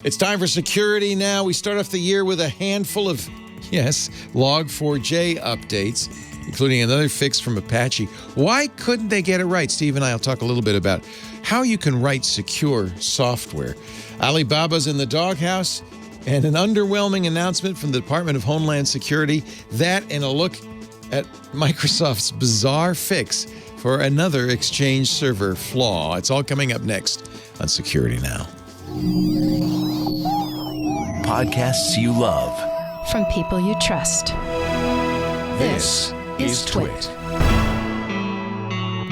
It's time for Security Now. We start off the year with a handful of, Log4j updates, including another fix from Apache. Why couldn't they get it right? Steve and I will talk a little bit about how you can write secure software. Alibaba's in the doghouse, and an underwhelming announcement from the Department of Homeland Security. That and a look at Microsoft's bizarre fix for another Exchange server flaw. It's all coming up next on Security Now. Podcasts you love. From people you trust. This is TWiT.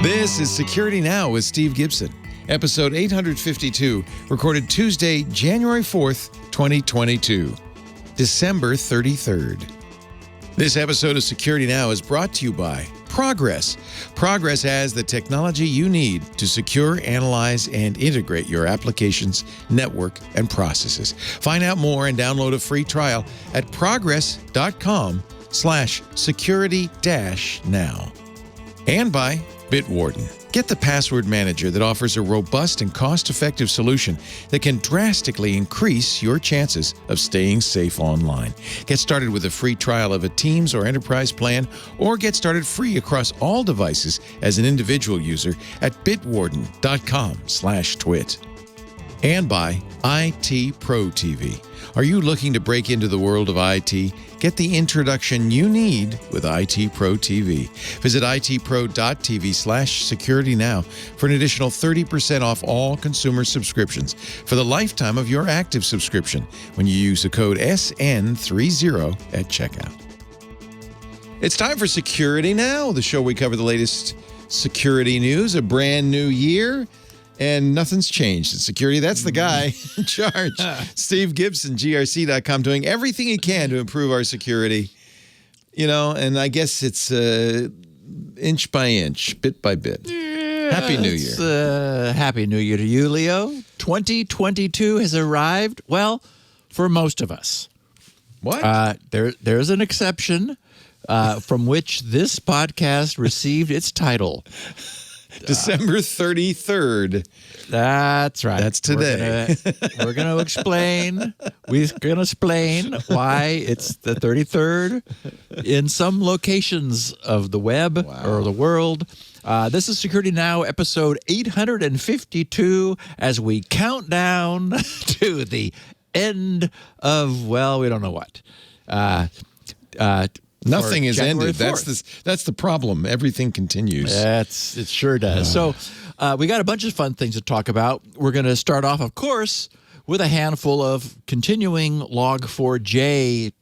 This is Security Now with Steve Gibson, episode 852, recorded Tuesday, January 4th, 2022, December 33rd. This episode of Security Now is brought to you by Progress. Progress has the technology you need to secure, analyze, and integrate your applications, network, and processes. Find out more and download a free trial at progress.com/security-now. And by Bitwarden. Get the password manager that offers a robust and cost-effective solution that can drastically increase your chances of staying safe online. Get started with a free trial of a Teams or Enterprise plan, or get started free across all devices as an individual user at bitwarden.com/twit. And by IT Pro TV. Are you looking to break into the world of IT? Get the introduction you need with IT Pro TV. Visit itpro.tv/security now for an additional 30% off all consumer subscriptions for the lifetime of your active subscription when you use the code SN30 at checkout. It's time for Security Now, the show we cover the latest security news, a brand new year. And nothing's changed in security. That's the guy in charge. Steve Gibson, GRC.com, doing everything he can to improve our security. And I guess it's inch by inch, bit by bit. Happy New Year. Happy New Year to you, Leo. 2022 has arrived, well, for most of us. What? There's an exception from which this podcast received its title. December 33rd. That's right. That's today. We're going to explain. We're going to explain why it's the 33rd in some locations of the web or the world. This is Security Now, episode 852, as we count down to the end of, we don't know what. Nothing is ended. 4th. That's the problem. Everything continues. It sure does. So we got a bunch of fun things to talk about. We're going to start off, of course, with a handful of continuing Log4j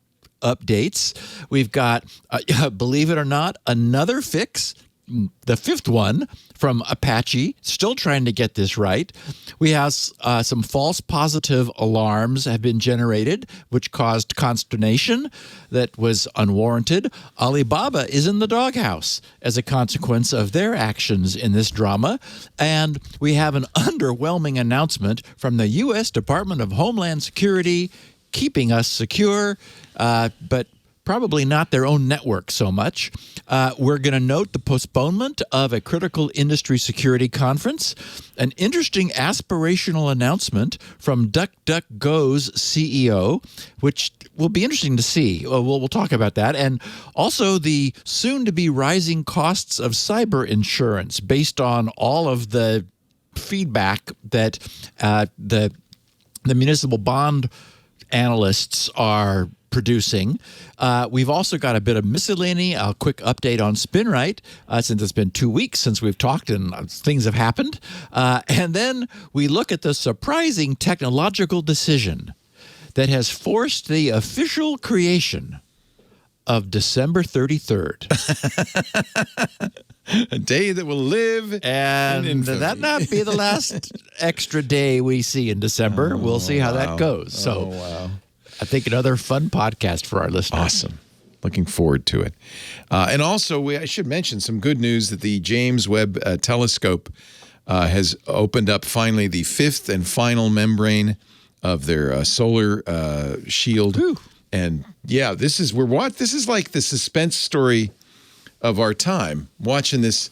updates. We've got, believe it or not, another fix, the fifth one from Apache, still trying to get this right. We have some false positive alarms have been generated, which caused consternation that was unwarranted. Alibaba is in the doghouse as a consequence of their actions in this drama. And we have an underwhelming announcement from the U.S. Department of Homeland Security, keeping us secure, but probably not their own network so much. We're going to note the postponement of a critical industry security conference, an interesting aspirational announcement from DuckDuckGo's CEO, which will be interesting to see. We'll talk about that. And also the soon-to-be rising costs of cyber insurance based on all of the feedback that the municipal bond analysts are producing. We've also got a bit of miscellany, a quick update on SpinRite, since it's been 2 weeks since we've talked and things have happened. And then we look at the surprising technological decision that has forced the official creation of December 33rd. A day that will live and in infamy. That not be the last extra day we see in December. We'll see how that goes. So I think another fun podcast for our listeners. Awesome. Looking forward to it. And also, I should mention some good news that the James Webb Telescope has opened up finally the fifth and final membrane of their solar shield. Ooh. And this is like the suspense story of our time, watching this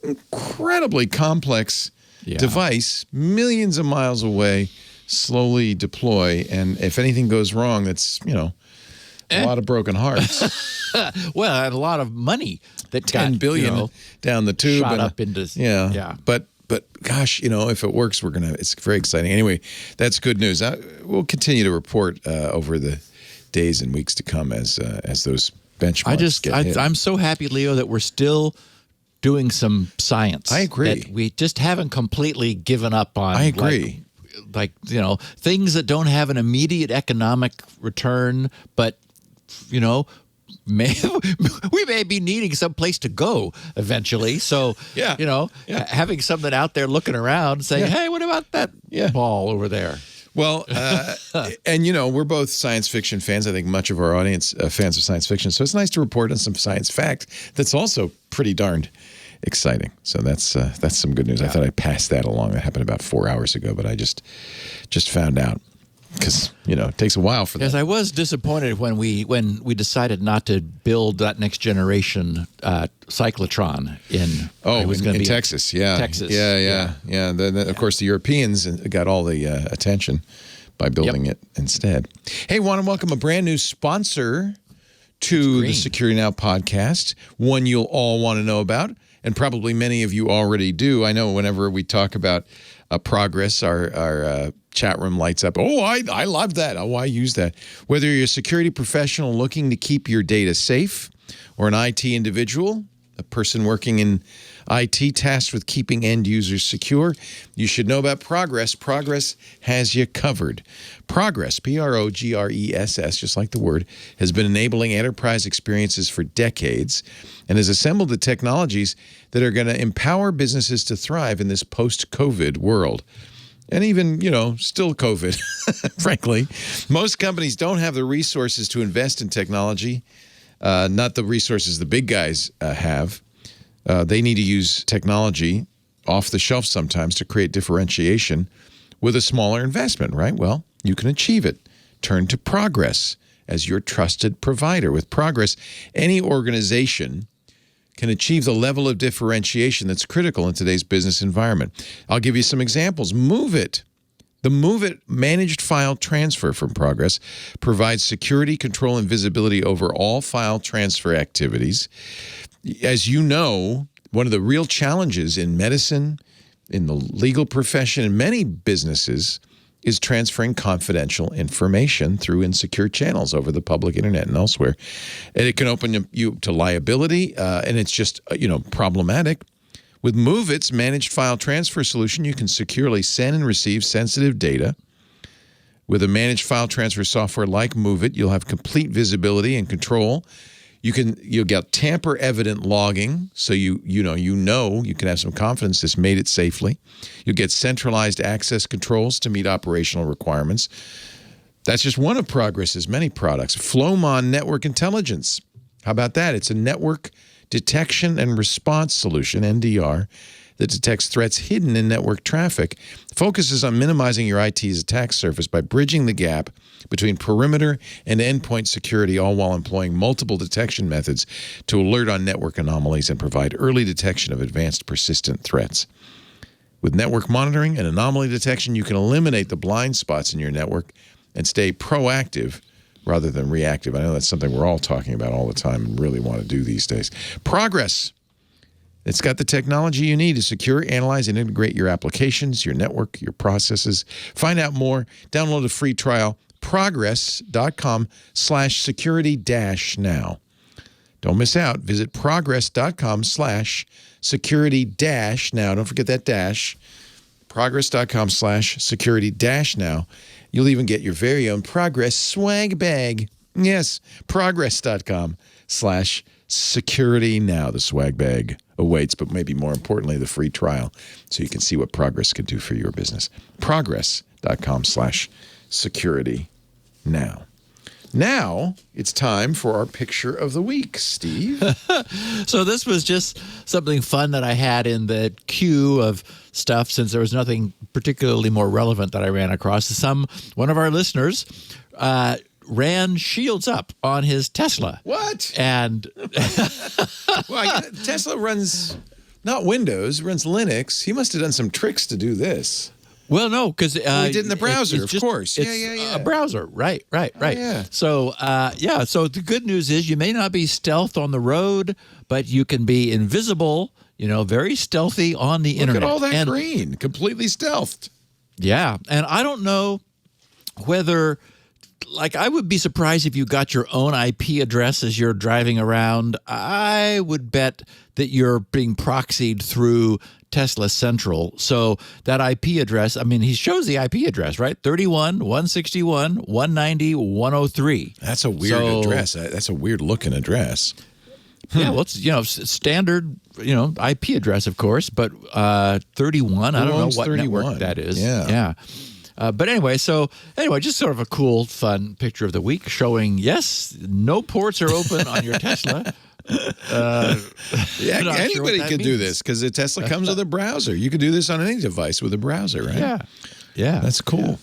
incredibly complex device millions of miles away slowly deploy. And if anything goes wrong, that's, a lot of broken hearts. Well, and a lot of money that 10 billion down the tube. Shot up into... Yeah. But gosh, if it works, it's very exciting. Anyway, that's good news. We'll continue to report over the days and weeks to come as those benchmarks get hit. I'm so happy, Leo, that we're still doing some science. I agree. That we just haven't completely given up on. I agree. Like things that don't have an immediate economic return, but we may be needing some place to go eventually. So having something out there looking around, saying, "Hey, what about that ball over there?" Well, and we're both science fiction fans. I think much of our audience fans of science fiction. So it's nice to report on some science fact that's also pretty darned exciting. So that's some good news. I thought I passed that along. That happened about 4 hours ago, but I just found out because it takes a while for that. Yes, I was disappointed when we decided not to build that next generation cyclotron in Texas. Texas. Yeah. Then, of course, the Europeans got all the attention by building it instead. Hey, want to welcome a brand new sponsor to the Security Now podcast, one you'll all want to know about, and probably many of you already do. I know whenever we talk about Progress, our chat room lights up. Oh, I love that. Oh, I use that. Whether you're a security professional looking to keep your data safe or an IT individual, a person working in IT tasked with keeping end users secure, you should know about Progress. Progress has you covered. Progress, Progress, just like the word, has been enabling enterprise experiences for decades and has assembled the technologies that are going to empower businesses to thrive in this post-COVID world. And even, still COVID, frankly. Most companies don't have the resources to invest in technology, not the resources the big guys have. They need to use technology off the shelf sometimes to create differentiation with a smaller investment, right? Well, you can achieve it. Turn to Progress as your trusted provider. With Progress, any organization can achieve the level of differentiation that's critical in today's business environment. I'll give you some examples. MoveIt. The MoveIt managed file transfer from Progress provides security, control, and visibility over all file transfer activities. As you know, one of the real challenges in medicine, in the legal profession, in many businesses is transferring confidential information through insecure channels over the public internet and elsewhere. And it can open you to liability, and it's just, problematic. With MoveIt's managed file transfer solution, you can securely send and receive sensitive data. With a managed file transfer software like MoveIt, you'll have complete visibility and control. You'll get tamper-evident logging, so you can have some confidence this made it safely. You'll get centralized access controls to meet operational requirements. That's just one of Progress's many products. Flowmon Network Intelligence. How about that? It's a network detection and response solution, NDR, that detects threats hidden in network traffic, focuses on minimizing your IT's attack surface by bridging the gap between perimeter and endpoint security, all while employing multiple detection methods to alert on network anomalies and provide early detection of advanced persistent threats. With network monitoring and anomaly detection, you can eliminate the blind spots in your network and stay proactive rather than reactive. I know that's something we're all talking about all the time and really want to do these days. Progress. It's got the technology you need to secure, analyze, and integrate your applications, your network, your processes. Find out more. Download a free trial. Progress.com/security-now. Don't miss out. Visit progress.com/security-now. Don't forget that dash. Progress.com/security-now. You'll even get your very own Progress swag bag. Yes, progress.com/security now. The swag bag awaits, but maybe more importantly, the free trial so you can see what Progress can do for your business. Progress.com/security now. Now it's time for our picture of the week, Steve. So this was just something fun that I had in the queue of stuff since there was nothing particularly more relevant that I ran across. One of our listeners ran shields up on his Tesla. What? And well, Tesla runs not Windows, runs Linux. He must have done some tricks to do this. Well, no, because we did in the browser, of course. It's a browser, right. yeah. So, So the good news is you may not be stealth on the road, but you can be invisible. Very stealthy on the internet. Look at all that green, completely stealthed. Yeah, and I don't know whether. I would be surprised if you got your own IP address as you're driving around. I would bet that you're being proxied through Tesla Central. So that IP address, he shows the IP address, right? 31, 161, 190, 103. That's a weird address. That's a weird looking address. Yeah, well, it's standard, IP address, of course, but 31, I don't know what 31? Network that is. Yeah. But anyway, just sort of a cool, fun picture of the week showing, yes, no ports are open on your Tesla. Anybody can do this because the Tesla comes with a browser. You can do this on any device with a browser, right? Yeah. That's cool.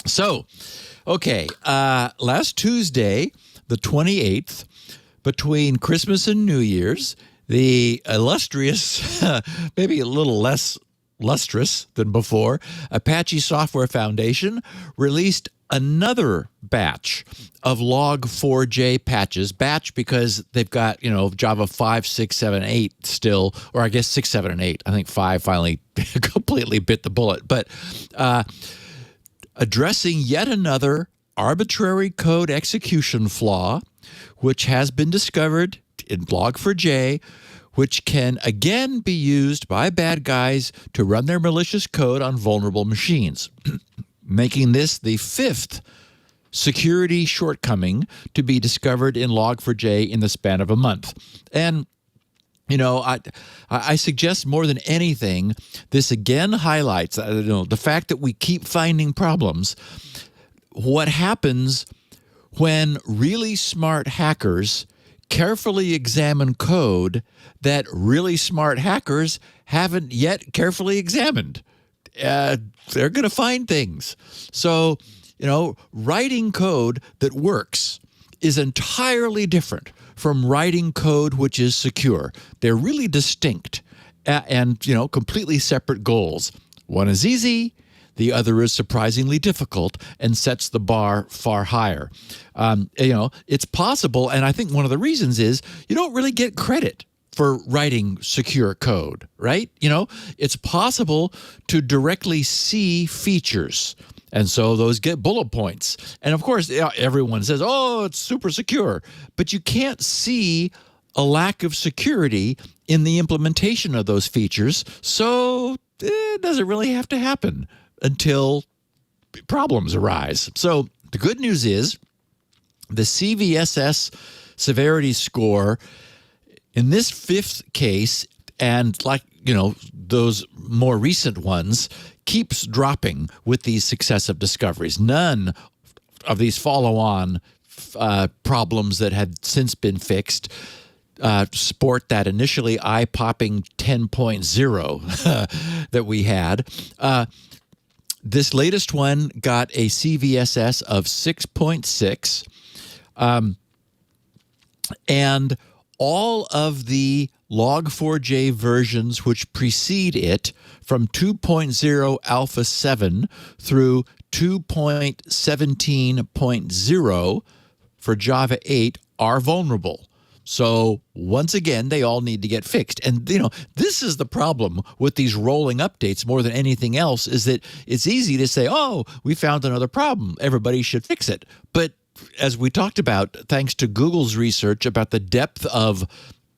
So, okay, last Tuesday, the 28th, between Christmas and New Year's, the illustrious, maybe a little less lustrous than before, Apache Software Foundation released another batch of Log4j patches. Batch because they've got, Java 5, 6, 7, 8 still, or I guess 6, 7, and 8. I think 5 finally completely bit the bullet. But addressing yet another arbitrary code execution flaw, which has been discovered in Log4j, which can again be used by bad guys to run their malicious code on vulnerable machines, making this the 5th security shortcoming to be discovered in Log4j in the span of a month. And I suggest more than anything, this again highlights the fact that we keep finding problems. What happens when really smart hackers carefully examine code that really smart hackers haven't yet carefully examined? They're going to find things. So, writing code that works is entirely different from writing code which is secure. They're really distinct and completely separate goals. One is easy. The other is surprisingly difficult and sets the bar far higher. It's possible, and I think one of the reasons is you don't really get credit for writing secure code, right? It's possible to directly see features, and so those get bullet points. And of course, everyone says, oh, it's super secure, but you can't see a lack of security in the implementation of those features, so it doesn't really have to happen until problems arise. So the good news is the CVSS severity score in this 5th case, and those more recent ones, keeps dropping with these successive discoveries. None of these follow-on problems that had since been fixed sport that initially eye-popping 10.0 that we had. This latest one got a CVSS of 6.6, and all of the Log4j versions which precede it, from 2.0 Alpha 7 through 2.17.0 for Java 8, are vulnerable. So once again, they all need to get fixed. And, this is the problem with these rolling updates more than anything else, is that it's easy to say, oh, we found another problem. Everybody should fix it. But as we talked about, thanks to Google's research about the depth of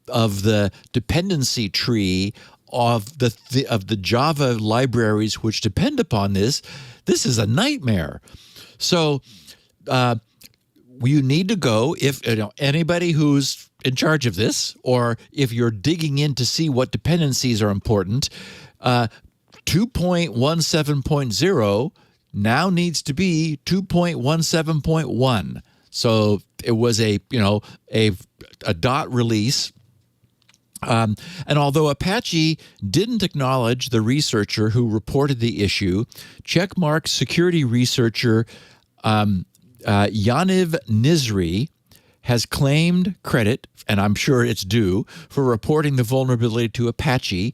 the dependency tree of the Java libraries which depend upon this is a nightmare. So you need to go, if anybody who's in charge of this, or if you're digging in to see what dependencies are important, 2.17.0 now needs to be 2.17.1. So it was a dot release. And although Apache didn't acknowledge the researcher who reported the issue, Checkmark's security researcher Yaniv Nizri has claimed credit, and I'm sure it's due, for reporting the vulnerability to Apache.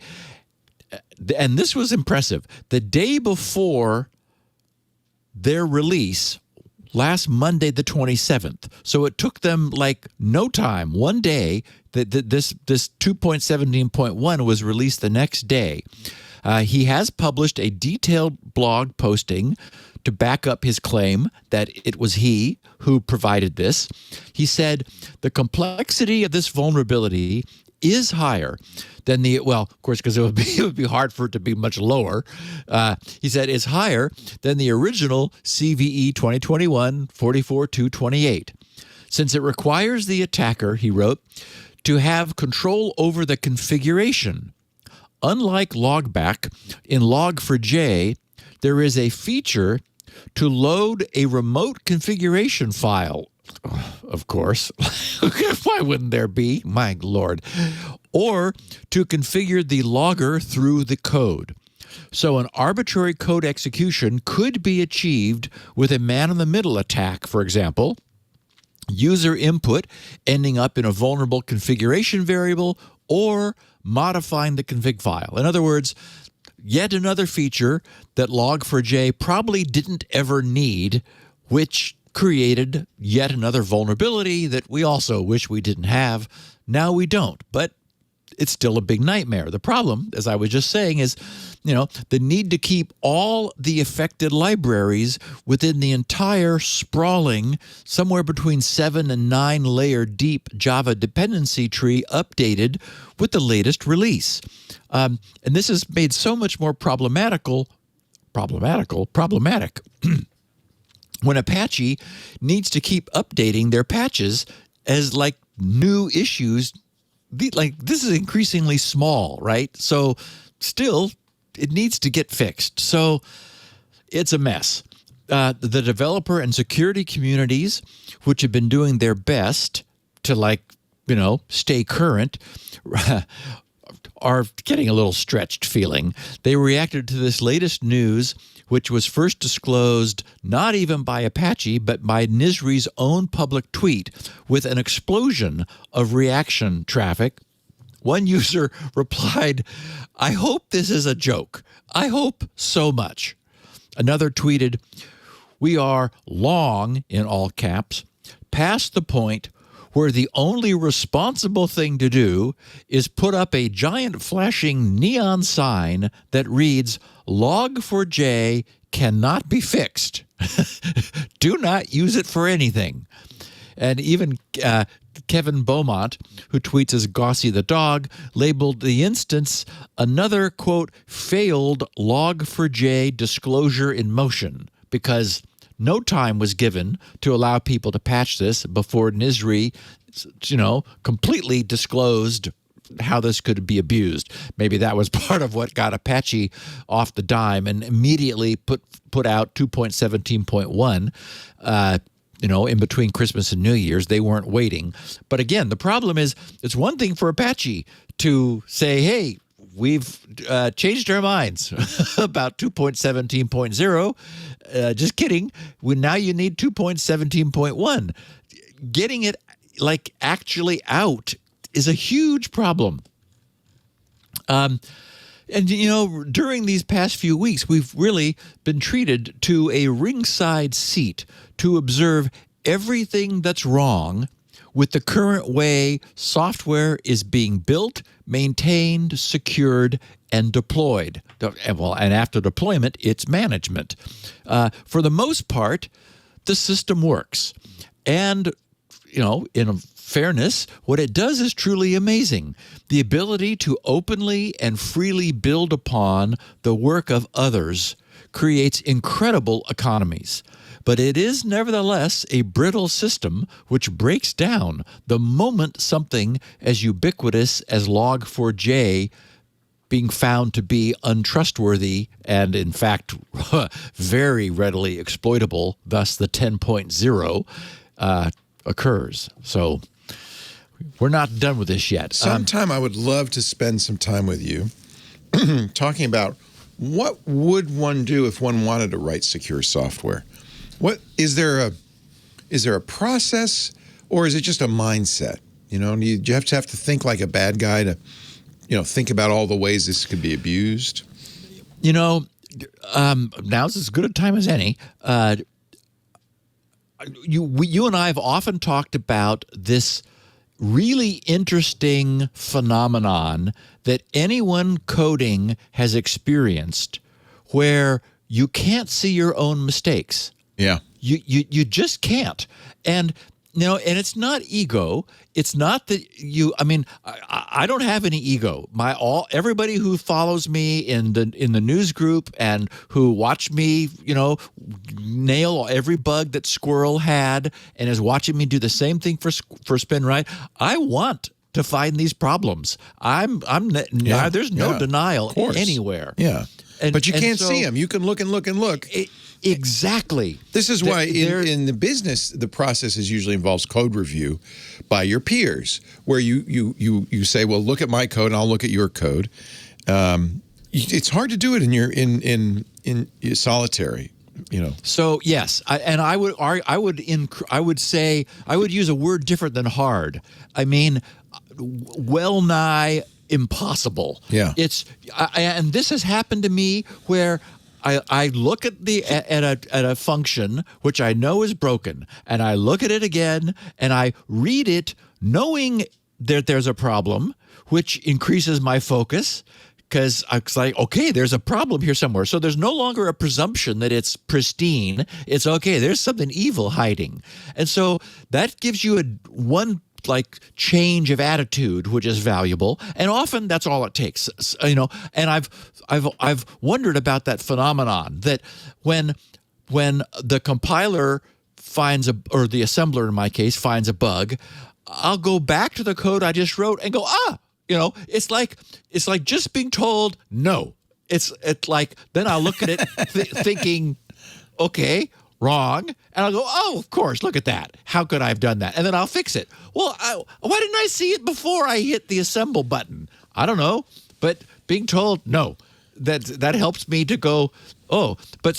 and this was impressive, the day before their release, last Monday, the 27th. So it took them like no time, one day, that this 2.17.1 was released the next day. He has published a detailed blog posting to back up his claim that it was he who provided this. He said, the complexity of this vulnerability is higher than the, well, of course, because it would be hard for it to be much lower. He said is higher than the original CVE 2021-44-228. Since it requires the attacker, he wrote, to have control over the configuration. Unlike logback, in Log4j, there is a feature to load a remote configuration file. Of course. Why wouldn't there be? My Lord. Or to configure the logger through the code. So an arbitrary code execution could be achieved with a man-in-the-middle attack, for example, user input ending up in a vulnerable configuration variable or modifying the config file. In other words, yet another feature that Log4j probably didn't ever need, which created yet another vulnerability that we also wish we didn't have. Now we don't, but it's still a big nightmare. The problem, as I was just saying, is, the need to keep all the affected libraries within the entire sprawling, somewhere between 7 and 9 layer deep Java dependency tree updated with the latest release. And this is made so much more problematic when Apache needs to keep updating their patches as like new issues. Like this is increasingly small, right? So still, it needs to get fixed. So it's a mess. The developer and security communities, which have been doing their best to stay current, are getting a little stretched feeling. They reacted to this latest news, which was first disclosed not even by Apache, but by Nisri's own public tweet, with an explosion of reaction traffic. One user replied, "I hope this is a joke. I hope so much." Another tweeted, "We are long," in all caps, "past the point where the only responsible thing to do is put up a giant flashing neon sign that reads, Log4j cannot be fixed. Do not use it for anything." And even Kevin Beaumont, who tweets as Gaussy the Dog, labeled the instance another, quote, failed Log4j disclosure in motion, because no time was given to allow people to patch this before Nisri, completely disclosed how this could be abused. Maybe that was part of what got Apache off the dime and immediately put out 2.17.1, in between Christmas and New Year's. They weren't waiting. But again, the problem is it's one thing for Apache to say, hey, we've changed our minds about 2.17.0. Just kidding. Now you need 2.17.1. Getting it actually out is a huge problem. And during these past few weeks, we've really been treated to a ringside seat to observe everything that's wrong with the current way software is being built, maintained, secured, and deployed. And after deployment, it's management. For the most part, the system works. And, in fairness, what it does is truly amazing. The ability to openly and freely build upon the work of others creates incredible economies. But it is nevertheless a brittle system which breaks down the moment something as ubiquitous as Log4j being found to be untrustworthy and, in fact, very readily exploitable, thus the 10.0 occurs. So we're not done with this yet. Sometime I would love to spend some time with you talking about what would one do if one wanted to write secure software. What is there a process, or is it just a mindset? You have to think like a bad guy to think about all the ways this could be abused? Now's as good a time as any. You and I have often talked about this really interesting phenomenon that anyone coding has experienced, where you can't see your own mistakes. Yeah. You just can't. And and it's not ego. It's not that I don't have any ego. Everybody who follows me in the news group and who watch me, nail every bug that Squirrel had and is watching me do the same thing for SpinRite. I want to find these problems. There's no denial anywhere. Yeah. But you can't see them. You can look and look and look. Exactly. This is why in the business, the process usually involves code review by your peers, where you say, well, look at my code and I'll look at your code. It's hard to do it in solitary. So yes, I would say I would use a word different than hard. I mean, well nigh impossible. Yeah. And this has happened to me where I look at a function which I know is broken, and I look at it again and I read it knowing that there's a problem, which increases my focus. Because it's like, okay, there's a problem here somewhere. So there's no longer a presumption that it's pristine. It's okay, there's something evil hiding. And so that gives you one change of attitude, which is valuable. And often that's all it takes. And I've wondered about that phenomenon, that when the compiler finds or the assembler in my case finds a bug, I'll go back to the code I just wrote and go, it's like just being told no. It's like, then I'll look at it thinking, okay, wrong, and I'll go, oh, of course, look at that. How could I have done that? And then I'll fix it. Well, why didn't I see it before I hit the assemble button? I don't know, but being told no, that helps me to go, oh, but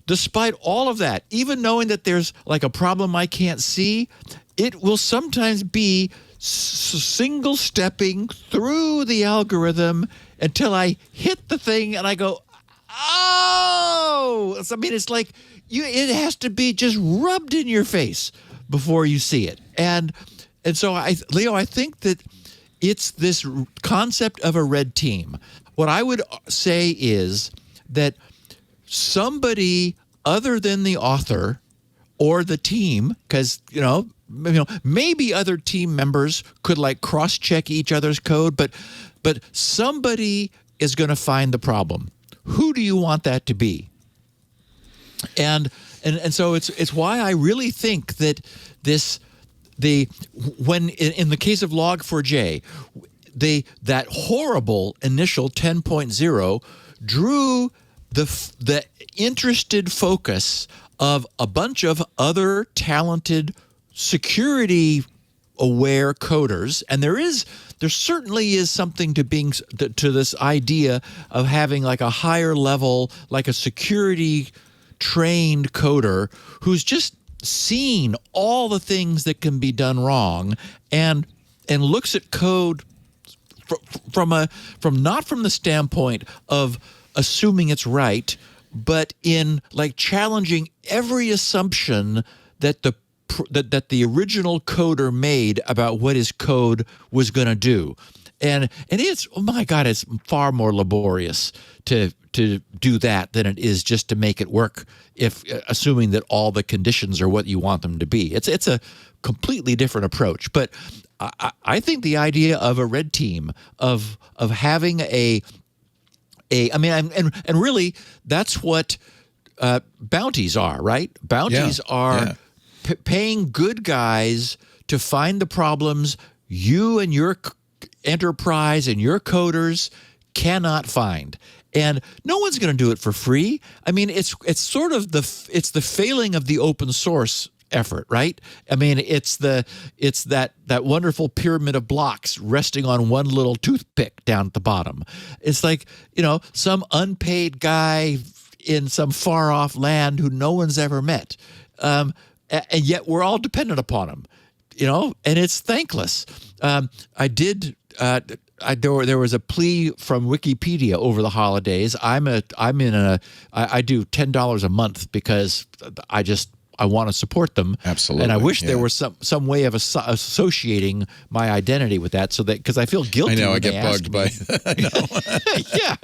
despite all of that, even knowing that there's like a problem I can't see, it will sometimes be single stepping through the algorithm until I hit the thing and I go, oh! I mean, it's like it has to be just rubbed in your face before you see it. And so, Leo, I think that it's this concept of a red team. What I would say is that somebody other than the author or the team, because, maybe other team members could cross-check each other's code, but somebody is going to find the problem. Who do you want that to be? And so it's why I really think that when in the case of Log4j, that horrible initial 10.0 drew the interested focus of a bunch of other talented security-aware coders, and there certainly is something to this idea of having a higher level, a security-trained coder who's just seen all the things that can be done wrong and looks at code not from the standpoint of assuming it's right, but in challenging every assumption that the original coder made about what his code was going to do. And it's, oh my God, it's far more laborious to do that than it is just to make it work, assuming that all the conditions are what you want them to be. It's a completely different approach. But I think the idea of a red team, of having and really that's what bounties are, right? Bounties are paying good guys to find the problems you and your enterprise and your coders cannot find. And no one's going to do it for free. I mean, it's sort of the failing of the open source effort, right? I mean, it's that wonderful pyramid of blocks resting on one little toothpick down at the bottom. It's like, some unpaid guy in some far off land who no one's ever met. And yet we're all dependent upon him, and it's thankless. I did there was a plea from Wikipedia over the holidays. I do $10 a month because I want to support them. Absolutely. And I wish there was some way of associating my identity with that, so that, because I feel guilty. I know, when I get bugged by Yeah.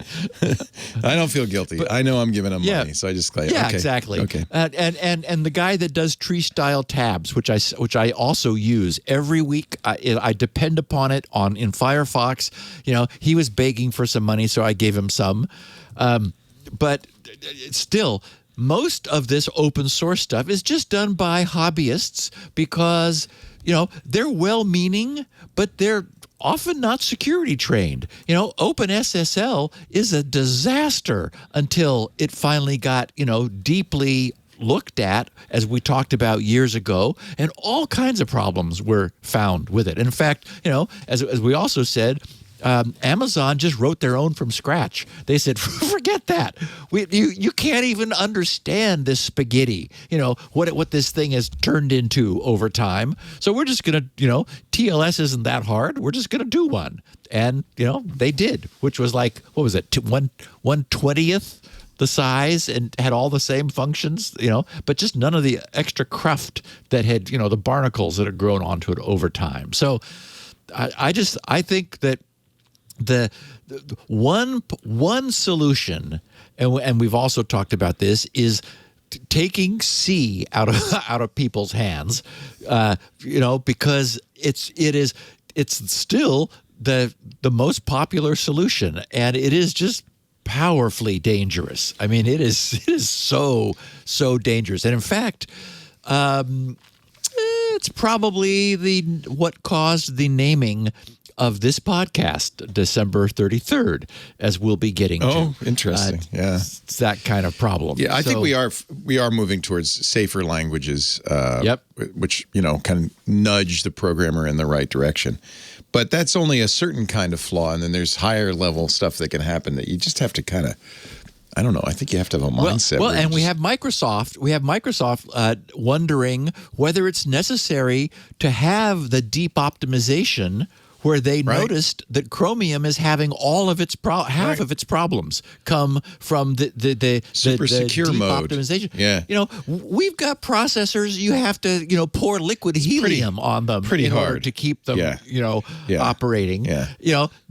I don't feel guilty. I know I'm giving them money, so I just claim. Yeah, okay. exactly. Okay. And the guy that does tree style tabs, which I also use every week. I depend upon it in Firefox. He was begging for some money, so I gave him some. But still, most of this open source stuff is just done by hobbyists because, they're well-meaning, but they're often not security trained. OpenSSL is a disaster until it finally got, deeply looked at, as we talked about years ago, and all kinds of problems were found with it. In fact, as we also said, Amazon just wrote their own from scratch. They said, forget that. You can't even understand this spaghetti, what this thing has turned into over time. So we're just going to, TLS isn't that hard. We're just going to do one. And, they did, which was like, what was it, 1/20th the size and had all the same functions, but just none of the extra cruft that had, the barnacles that had grown onto it over time. So I think that the one solution, and we've also talked about this, is taking C out of people's hands, because it's still the most popular solution, and it is just powerfully dangerous. I mean, it is so dangerous, and in fact, it's probably what caused the naming of this podcast, December 33rd, as we'll be getting to. Oh, interesting. Yeah. It's that kind of problem. Yeah, I think we are moving towards safer languages, which, kind of nudge the programmer in the right direction. But that's only a certain kind of flaw, and then there's higher level stuff that can happen that you just have to kind of, I don't know. I think you have to have a mindset. Well, and we have Microsoft. Wondering whether it's necessary to have the deep optimization where they noticed that Chromium is having all of its half of its problems come from the super secure deep mode optimization. Yeah, we've got processors. You have to pour liquid helium on them in order to keep them operating. Yeah.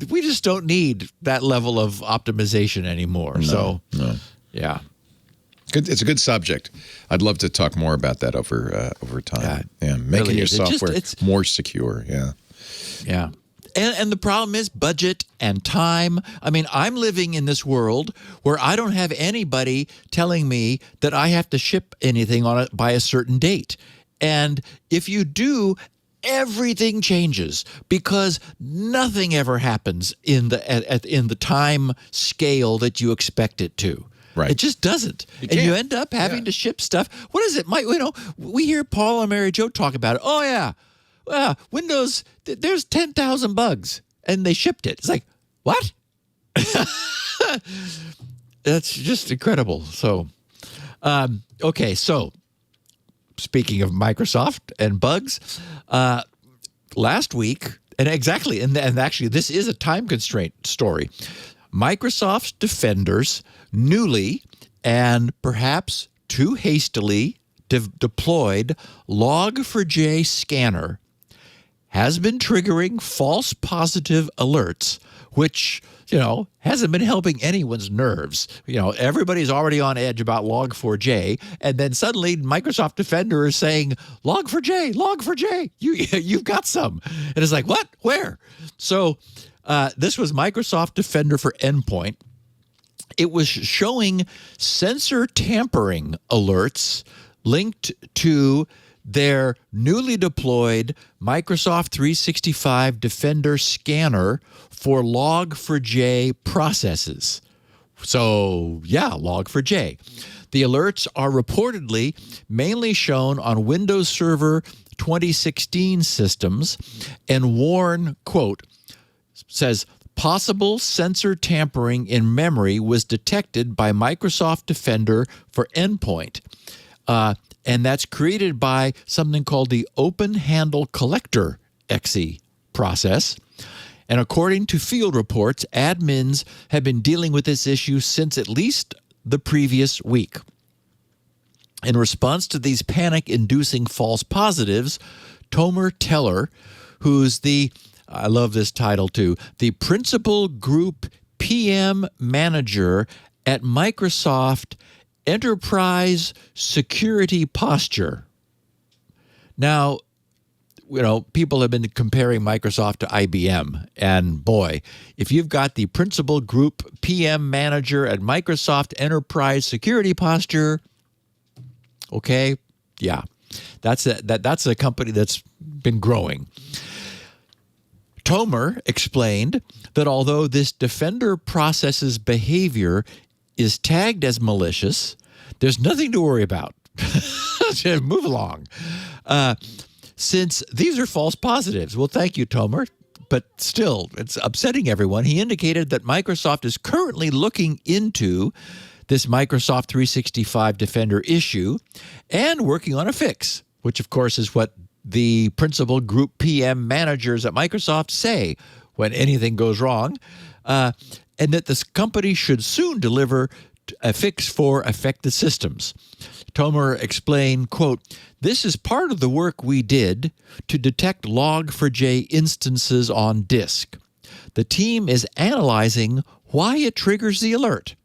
We just don't need that level of optimization anymore. No. Yeah. Good. It's a good subject. I'd love to talk more about that over time. Making really your software more secure. Yeah. And the problem is budget and time. I mean, I'm living in this world where I don't have anybody telling me that I have to ship anything on it by a certain date. And if you do, everything changes because nothing ever happens in the time scale that you expect it to. Right. It just doesn't. And you end up having to ship stuff. What is it? We hear Paul and Mary Jo talk about it. Oh, yeah. Windows, there's 10,000 bugs, and they shipped it. It's like, what? That's just incredible. So, okay, so speaking of Microsoft and bugs, last week, and actually this is a time constraint story, Microsoft's defenders newly and perhaps too hastily deployed Log4j scanner has been triggering false positive alerts, which, hasn't been helping anyone's nerves. Everybody's already on edge about Log4j, and then suddenly Microsoft Defender is saying, Log4j, you've got some. And it's like, what? Where? So this was Microsoft Defender for Endpoint. It was showing sensor tampering alerts linked to their newly deployed Microsoft 365 Defender scanner for Log4j processes. So, Log4j. The alerts are reportedly mainly shown on Windows Server 2016 systems and warn, quote, says, possible sensor tampering in memory was detected by Microsoft Defender for Endpoint. And that's created by something called the Open Handle Collector exe process. And according to field reports, admins have been dealing with this issue since at least the previous week. In response to these panic-inducing false positives, Tomer Teller, who's I love this title too, the Principal Group PM Manager at Microsoft Enterprise Security Posture. Now, people have been comparing Microsoft to IBM, and boy, if you've got the Principal Group PM Manager at Microsoft Enterprise Security Posture, okay, yeah, that's a company that's been growing. Tomer explained that although this defender process's behavior is tagged as malicious, there's nothing to worry about. Move along. Since these are false positives. Well, thank you, Tomer. But still, it's upsetting everyone. He indicated that Microsoft is currently looking into this Microsoft 365 Defender issue and working on a fix, which, of course, is what the Principal Group PM managers at Microsoft say when anything goes wrong, and that this company should soon deliver a fix for affected systems. Tomer explained, quote, "This is part of the work we did to detect Log4j instances on disk. The team is analyzing why it triggers the alert."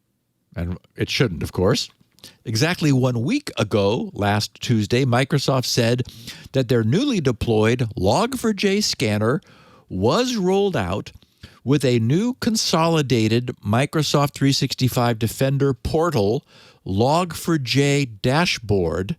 And it shouldn't, of course. Exactly 1 week ago, last Tuesday, Microsoft said that their newly deployed Log4j scanner was rolled out with a new consolidated Microsoft 365 Defender portal Log4j dashboard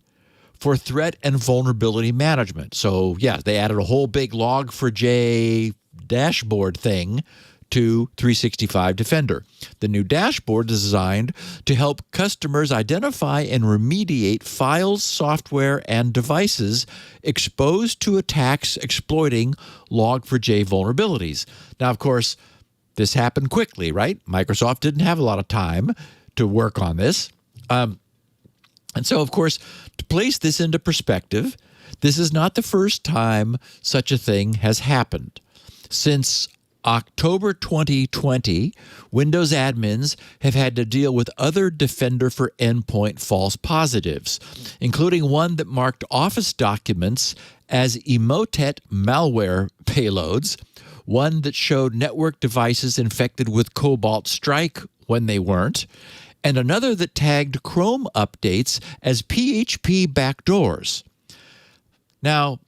for threat and vulnerability management. So, yeah, they added a whole big Log4j dashboard thing to 365 Defender. The new dashboard is designed to help customers identify and remediate files, software, and devices exposed to attacks exploiting Log4j vulnerabilities. Now, of course, this happened quickly, right? Microsoft didn't have a lot of time to work on this. And so, of course, to place this into perspective, this is not the first time such a thing has happened. Since October 2020, Windows admins have had to deal with other Defender for Endpoint false positives, including one that marked Office documents as Emotet malware payloads, one that showed network devices infected with Cobalt Strike when they weren't, and another that tagged Chrome updates as PHP backdoors. Now,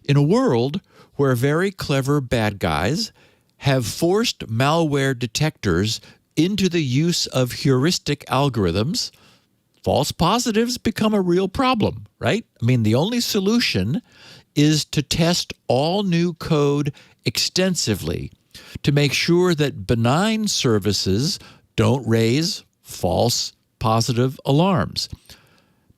in a world where very clever bad guys have forced malware detectors into the use of heuristic algorithms, false positives become a real problem, right? I mean, the only solution is to test all new code extensively to make sure that benign services don't raise false positive alarms.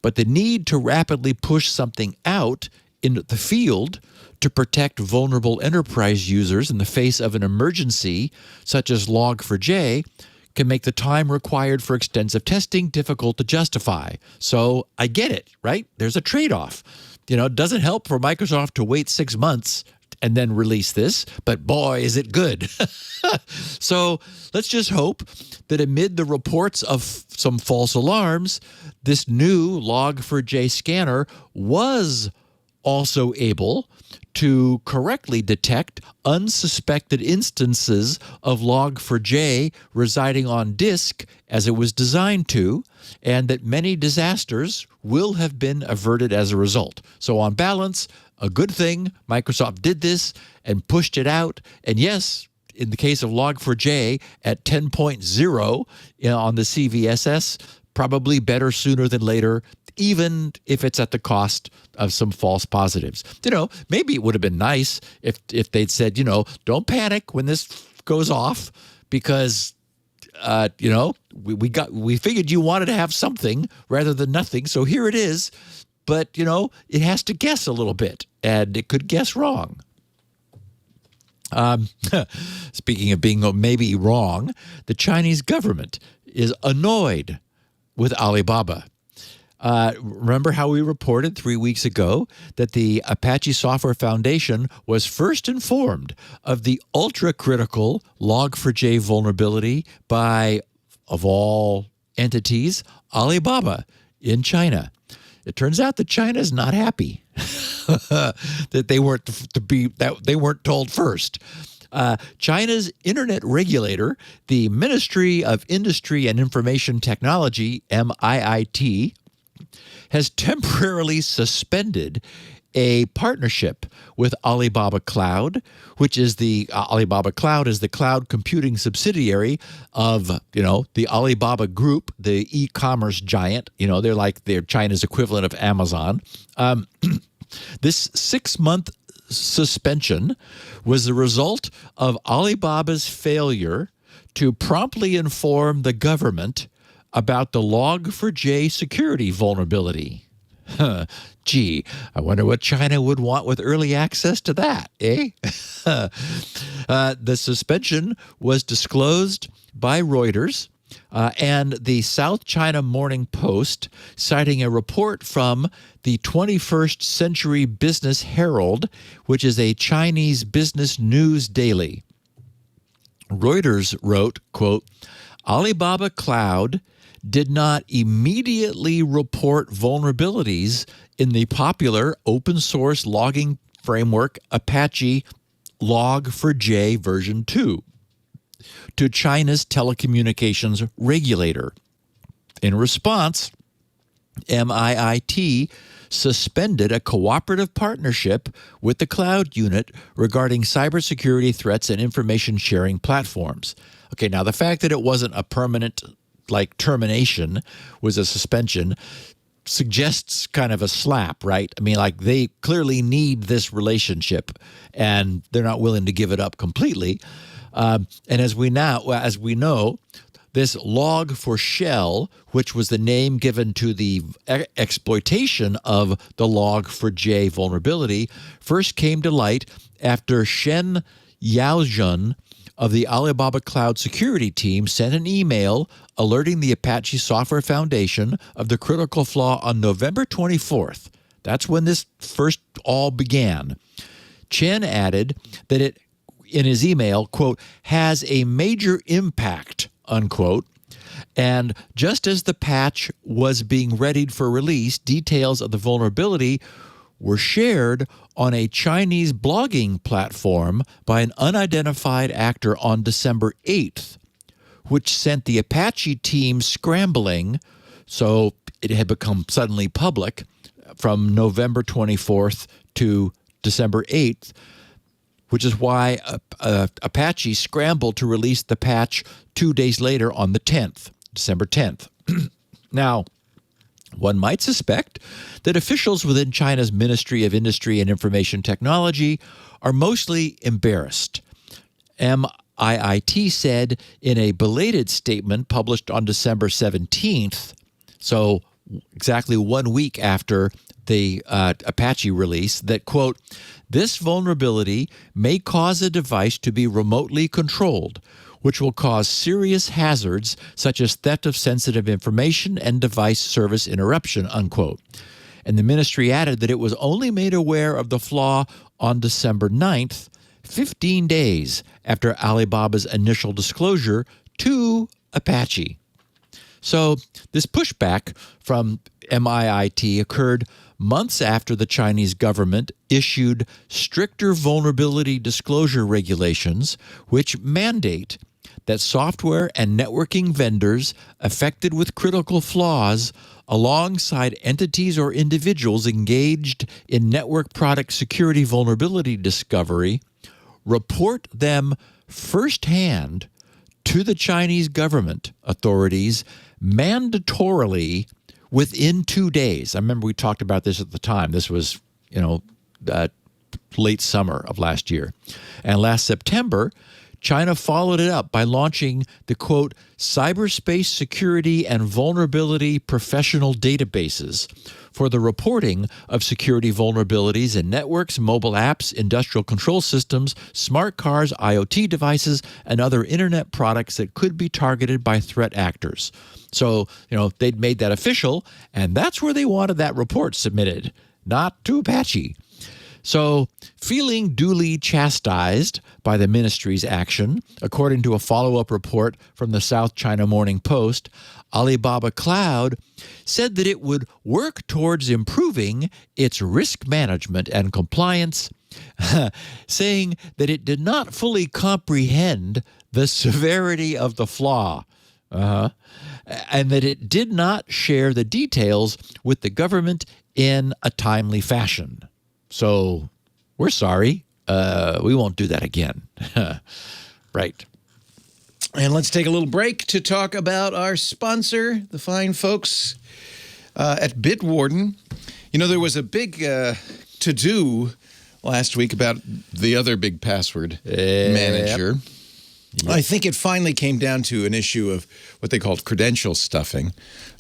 But the need to rapidly push something out into the field to protect vulnerable enterprise users in the face of an emergency, such as Log4j, can make the time required for extensive testing difficult to justify. So I get it, right? There's a trade-off. It doesn't help for Microsoft to wait 6 months and then release this, but boy, is it good. So let's just hope that amid the reports of some false alarms, this new Log4j scanner was also able to correctly detect unsuspected instances of Log4j residing on disk as it was designed to, and that many disasters will have been averted as a result. So on balance, a good thing Microsoft did this and pushed it out. And yes, in the case of Log4j at 10.0 on the CVSS, probably better sooner than later, even if it's at the cost of some false positives. Maybe it would have been nice if they'd said, don't panic when this goes off because, we figured you wanted to have something rather than nothing. So here it is. But, it has to guess a little bit and it could guess wrong. Speaking of being maybe wrong, the Chinese government is annoyed with Alibaba. Remember how we reported 3 weeks ago that the Apache Software Foundation was first informed of the ultra-critical Log4j vulnerability by, of all entities, Alibaba in China. It turns out that China is not happy that they weren't told first. China's internet regulator, the Ministry of Industry and Information Technology, MIIT, has temporarily suspended a partnership with Alibaba Cloud, which is Alibaba Cloud is the cloud computing subsidiary of, the Alibaba Group, the e-commerce giant. They're China's equivalent of Amazon. This 6-month suspension was the result of Alibaba's failure to promptly inform the government about the Log4j security vulnerability. Gee, I wonder what China would want with early access to that, eh? The suspension was disclosed by Reuters and the South China Morning Post, citing a report from the 21st Century Business Herald, which is a Chinese business news daily. Reuters wrote, quote, Alibaba Cloud did not immediately report vulnerabilities in the popular open-source logging framework Apache Log4j version 2 to China's telecommunications regulator. In response, MIIT suspended a cooperative partnership with the cloud unit regarding cybersecurity threats and information sharing platforms. Okay, now the fact that it wasn't a permanent termination was a suspension suggests kind of a slap, right? I mean, they clearly need this relationship and they're not willing to give it up completely. And as we know, this Log4Shell, which was the name given to the exploitation of the Log4j vulnerability, first came to light after Shen Yaojun of the Alibaba Cloud security team sent an email alerting the Apache Software Foundation of the critical flaw on November 24th. That's when this first all began. Chen added that it, in his email, quote, has a major impact, unquote. And just as the patch was being readied for release, details of the vulnerability were shared on a Chinese blogging platform by an unidentified actor on December 8th, which sent the Apache team scrambling. So it had become suddenly public from November 24th to December 8th, which is why Apache scrambled to release the patch 2 days later on the 10th, December 10th. Now, one might suspect that officials within China's Ministry of Industry and Information Technology are mostly embarrassed. MIIT said in a belated statement published on December 17th, so exactly 1 week after the Apache release, that, quote, this vulnerability may cause a device to be remotely controlled, which will cause serious hazards such as theft of sensitive information and device service interruption, unquote. And the ministry added that it was only made aware of the flaw on December 9th, 15 days after Alibaba's initial disclosure to Apache. So this pushback from MIIT occurred months after the Chinese government issued stricter vulnerability disclosure regulations, which mandate that software and networking vendors affected with critical flaws, alongside entities or individuals engaged in network product security vulnerability discovery, report them firsthand to the Chinese government authorities mandatorily within 2 days. I remember we talked about this at the time. This was, late summer of last year. And last September, China followed it up by launching the, quote, cyberspace security and vulnerability professional databases for the reporting of security vulnerabilities in networks, mobile apps, industrial control systems, smart cars, IoT devices, and other internet products that could be targeted by threat actors. So, they'd made that official, and that's where they wanted that report submitted, not to Apache. So, feeling duly chastised by the ministry's action, according to a follow-up report from the South China Morning Post, Alibaba Cloud said that it would work towards improving its risk management and compliance, saying that it did not fully comprehend the severity of the flaw, and that it did not share the details with the government in a timely fashion. So, we're sorry. We won't do that again. Right. And let's take a little break to talk about our sponsor, the fine folks at Bitwarden. There was a big to-do last week about the other big password manager. Yep. I think it finally came down to an issue of what they called credential stuffing,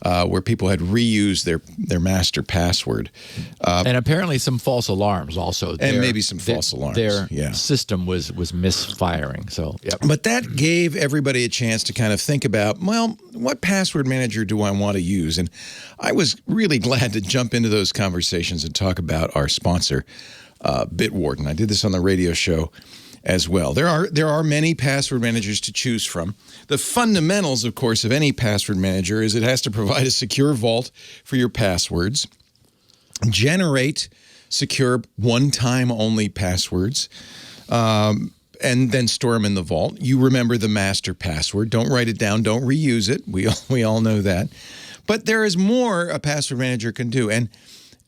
where people had reused their master password. And apparently some false alarms also. And maybe some false alarms. Their system was misfiring. So, yep. But that gave everybody a chance to kind of think about, well, what password manager do I want to use? And I was really glad to jump into those conversations and talk about our sponsor, Bitwarden. I did this on the radio show as well. There are many password managers to choose from. The fundamentals, of course, of any password manager is it has to provide a secure vault for your passwords, generate secure one-time only passwords, and then store them in the vault. You remember the master password. Don't write it down. Don't reuse it. We all know that. But there is more a password manager can do. And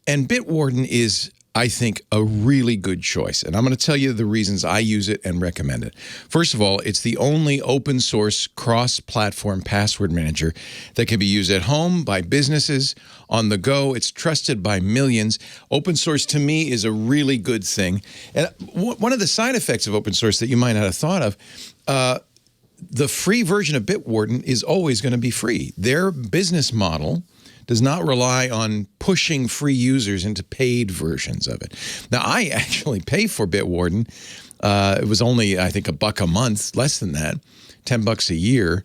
Bitwarden is, I think, a really good choice. And I'm going to tell you the reasons I use it and recommend it. First of all, it's the only open source cross-platform password manager that can be used at home by businesses, on the go. It's trusted by millions. Open source to me is a really good thing. And one of the side effects of open source that you might not have thought of, the free version of Bitwarden is always going to be free. Their business model does not rely on pushing free users into paid versions of it. Now, I actually pay for Bitwarden. It was only, I think, $1 a month, less than that, $10 a year,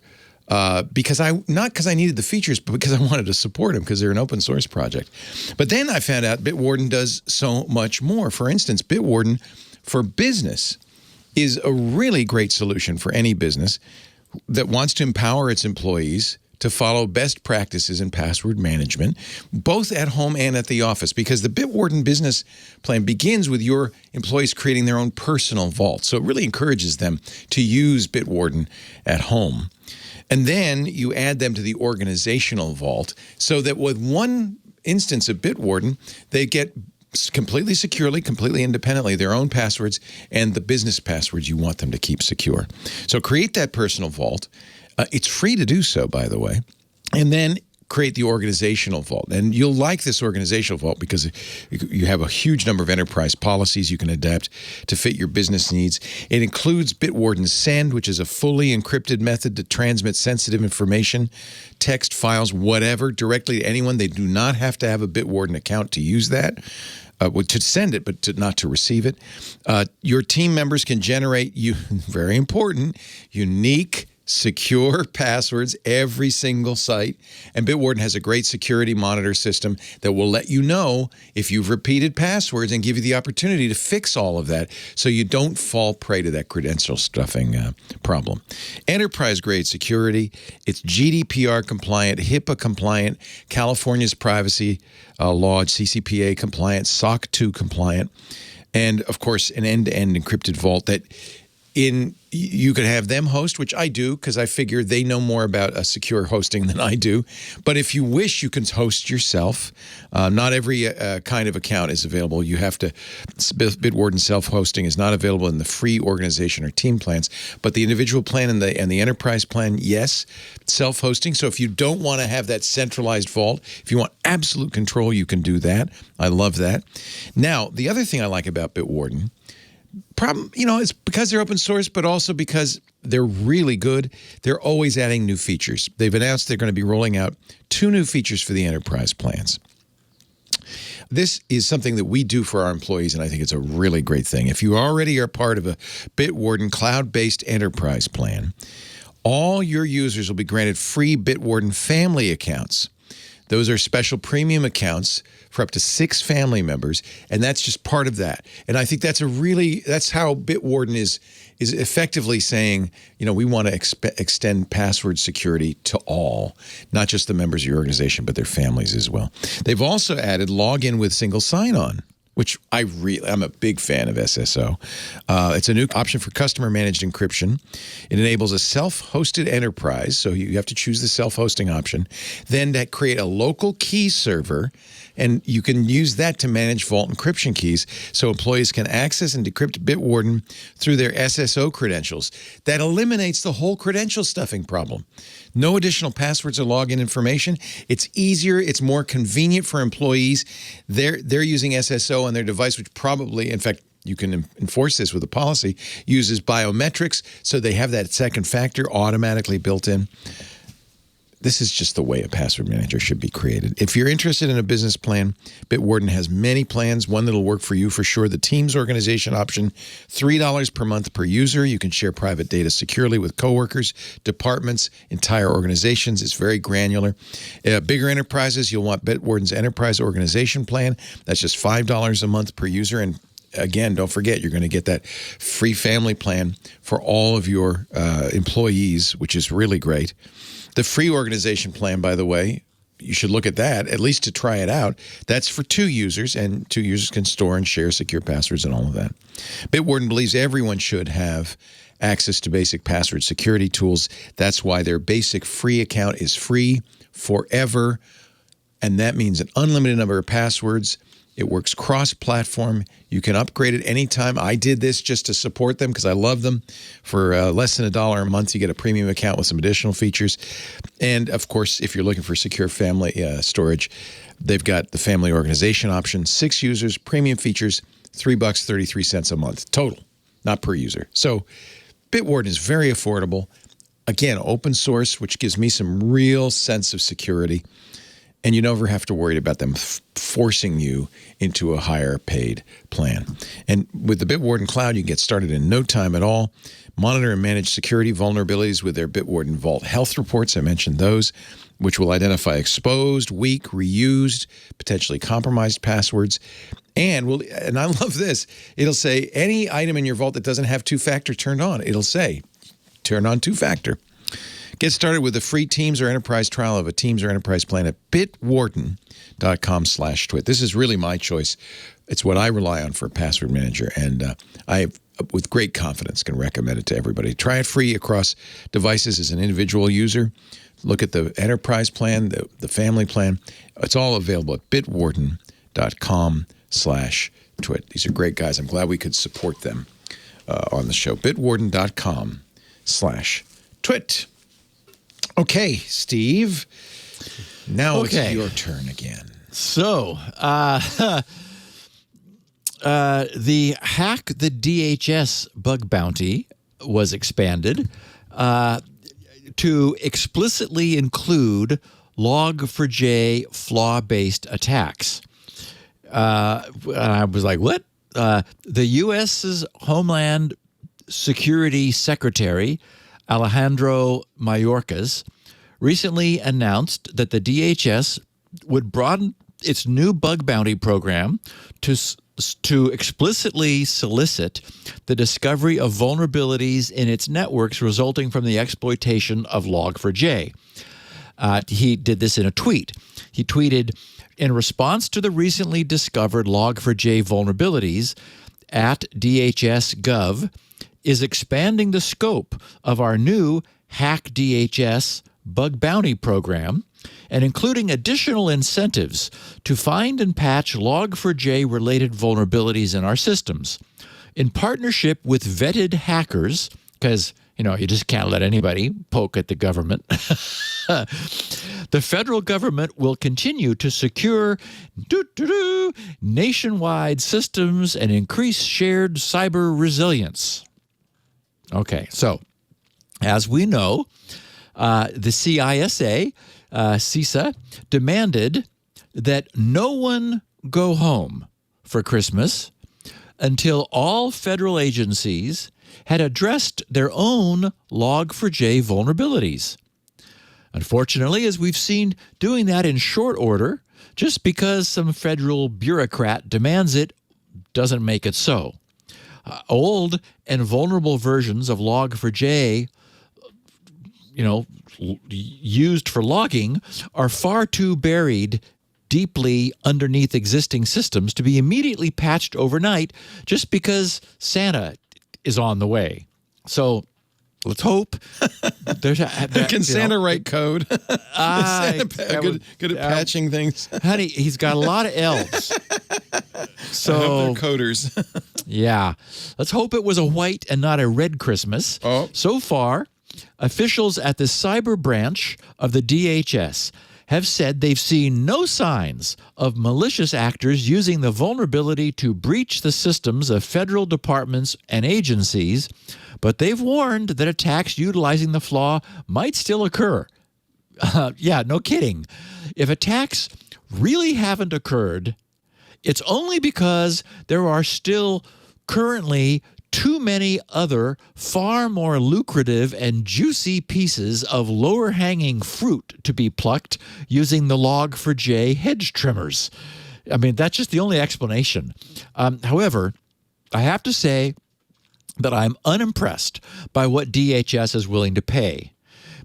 not because I needed the features, but because I wanted to support them because they're an open source project. But then I found out Bitwarden does so much more. For instance, Bitwarden for business is a really great solution for any business that wants to empower its employees to follow best practices in password management, both at home and at the office, because the Bitwarden business plan begins with your employees creating their own personal vault. So it really encourages them to use Bitwarden at home. And then you add them to the organizational vault so that with one instance of Bitwarden, they get completely securely, completely independently, their own passwords and the business passwords you want them to keep secure. So create that personal vault. It's free to do so, by the way, and then create the organizational vault. And you'll like this organizational vault because you have a huge number of enterprise policies you can adapt to fit your business needs. It includes Bitwarden Send, which is a fully encrypted method to transmit sensitive information, text, files, whatever, directly to anyone. They do not have to have a Bitwarden account to use that. To send it, but not to receive it. Your team members can generate, very important, unique, secure passwords every single site. And Bitwarden has a great security monitor system that will let you know if you've repeated passwords and give you the opportunity to fix all of that so you don't fall prey to that credential stuffing problem. Enterprise-grade security. It's GDPR compliant, HIPAA compliant, California's privacy law, CCPA compliant, SOC 2 compliant, and, of course, an end-to-end encrypted vault that you could have them host, which I do because I figure they know more about secure hosting than I do. But if you wish, you can host yourself. Not every kind of account is available. You have to, Bitwarden self-hosting is not available in the free organization or team plans. But the individual plan and the enterprise plan, yes, self-hosting. So if you don't want to have that centralized vault, if you want absolute control, you can do that. I love that. Now, the other thing I like about Bitwarden, Problem, it's because they're open source, but also because they're really good. They're always adding new features. They've announced they're going to be rolling out 2 new features for the enterprise plans. This is something that we do for our employees, and I think it's a really great thing. If you already are part of a Bitwarden cloud-based enterprise plan, all your users will be granted free Bitwarden family accounts. Those are special premium accounts for up to 6 family members, and that's just part of that. And I think that's how Bitwarden is effectively saying, we want to extend password security to all, not just the members of your organization, but their families as well. They've also added login with single sign-on, which I'm a big fan of SSO. It's a new option for customer-managed encryption. It enables a self-hosted enterprise, so you have to choose the self-hosting option, then to create a local key server, and you can use that to manage vault encryption keys so employees can access and decrypt Bitwarden through their SSO credentials. That eliminates the whole credential stuffing problem. No additional passwords or login information. It's easier. It's more convenient for employees. They're using SSO on their device, which probably, in fact, you can enforce this with a policy, uses biometrics, so they have that second factor automatically built in. This is just the way a password manager should be created. If you're interested in a business plan, Bitwarden has many plans, one that'll work for you for sure. The Teams organization option, $3 per month per user. You can share private data securely with coworkers, departments, entire organizations. It's very granular. Bigger enterprises, you'll want Bitwarden's enterprise organization plan. That's just $5 a month per user. And again, don't forget, you're going to get that free family plan for all of your employees, which is really great. The free organization plan, by the way, you should look at that, at least to try it out. That's for 2 users, and 2 users can store and share secure passwords and all of that. Bitwarden believes everyone should have access to basic password security tools. That's why their basic free account is free forever, and that means an unlimited number of passwords. It works cross-platform. You can upgrade it anytime. I did this just to support them because I love them. For less than $1 a month, you get a premium account with some additional features. And, of course, if you're looking for secure family storage, they've got the family organization option, 6 users, premium features, $3.33 a month total, not per user. So Bitwarden is very affordable. Again, open source, which gives me some real sense of security. And you never have to worry about them forcing you into a higher paid plan. And with the Bitwarden Cloud, you can get started in no time at all. Monitor and manage security vulnerabilities with their Bitwarden Vault Health Reports. I mentioned those, which will identify exposed, weak, reused, potentially compromised passwords. And I love this. It'll say any item in your vault that doesn't have 2-factor turned on. It'll say, turn on 2-factor. Get started with a free Teams or Enterprise trial of a Teams or Enterprise plan at bitwarden.com/twit. This is really my choice. It's what I rely on for a password manager, and I, with great confidence, can recommend it to everybody. Try it free across devices as an individual user. Look at the Enterprise plan, the family plan. It's all available at bitwarden.com/twit. These are great guys. I'm glad we could support them on the show. bitwarden.com/twit. Okay, Steve, now it's your turn again. So, the Hack the DHS bug bounty was expanded to explicitly include Log4j flaw-based attacks. I was like, what? The U.S.'s Homeland Security Secretary, Alejandro Mayorkas, recently announced that the DHS would broaden its new bug bounty program to explicitly solicit the discovery of vulnerabilities in its networks resulting from the exploitation of Log4j. He did this in a tweet. He tweeted, in response to the recently discovered Log4j vulnerabilities at DHS.gov, is expanding the scope of our new Hack DHS bug bounty program and including additional incentives to find and patch Log4j related vulnerabilities in our systems. In partnership with vetted hackers, because you just can't let anybody poke at the government. The federal government will continue to secure nationwide systems and increase shared cyber resilience. Okay, so as we know, the CISA demanded that no one go home for Christmas until all federal agencies had addressed their own Log4j vulnerabilities. Unfortunately, as we've seen, doing that in short order, just because some federal bureaucrat demands it, doesn't make it so. Old and vulnerable versions of Log4j, used for logging, are far too buried deeply underneath existing systems to be immediately patched overnight just because Santa is on the way. So let's hope there's Can Santa write code? Santa good at patching things. Honey, he's got a lot of elves. So I hope they're coders. Yeah. Let's hope it was a white and not a red Christmas. Oh. So far, officials at the cyber branch of the DHS have said they've seen no signs of malicious actors using the vulnerability to breach the systems of federal departments and agencies, but they've warned that attacks utilizing the flaw might still occur. Yeah, no kidding. If attacks really haven't occurred, it's only because there are still currently too many other far more lucrative and juicy pieces of lower-hanging fruit to be plucked using the Log4j hedge trimmers. I mean, that's just the only explanation. However, I have to say that I'm unimpressed by what DHS is willing to pay.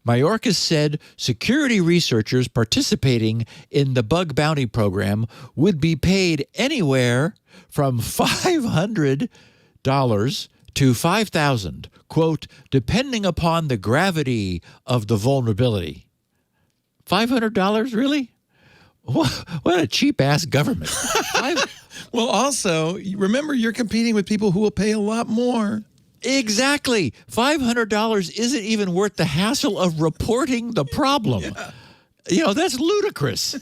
Mayorkas said security researchers participating in the bug bounty program would be paid anywhere from $500 to $5,000, quote, depending upon the gravity of the vulnerability. $500, really? What a cheap-ass government. Well, also, remember, you're competing with people who will pay a lot more. Exactly. $500 isn't even worth the hassle of reporting the problem. Yeah. That's ludicrous.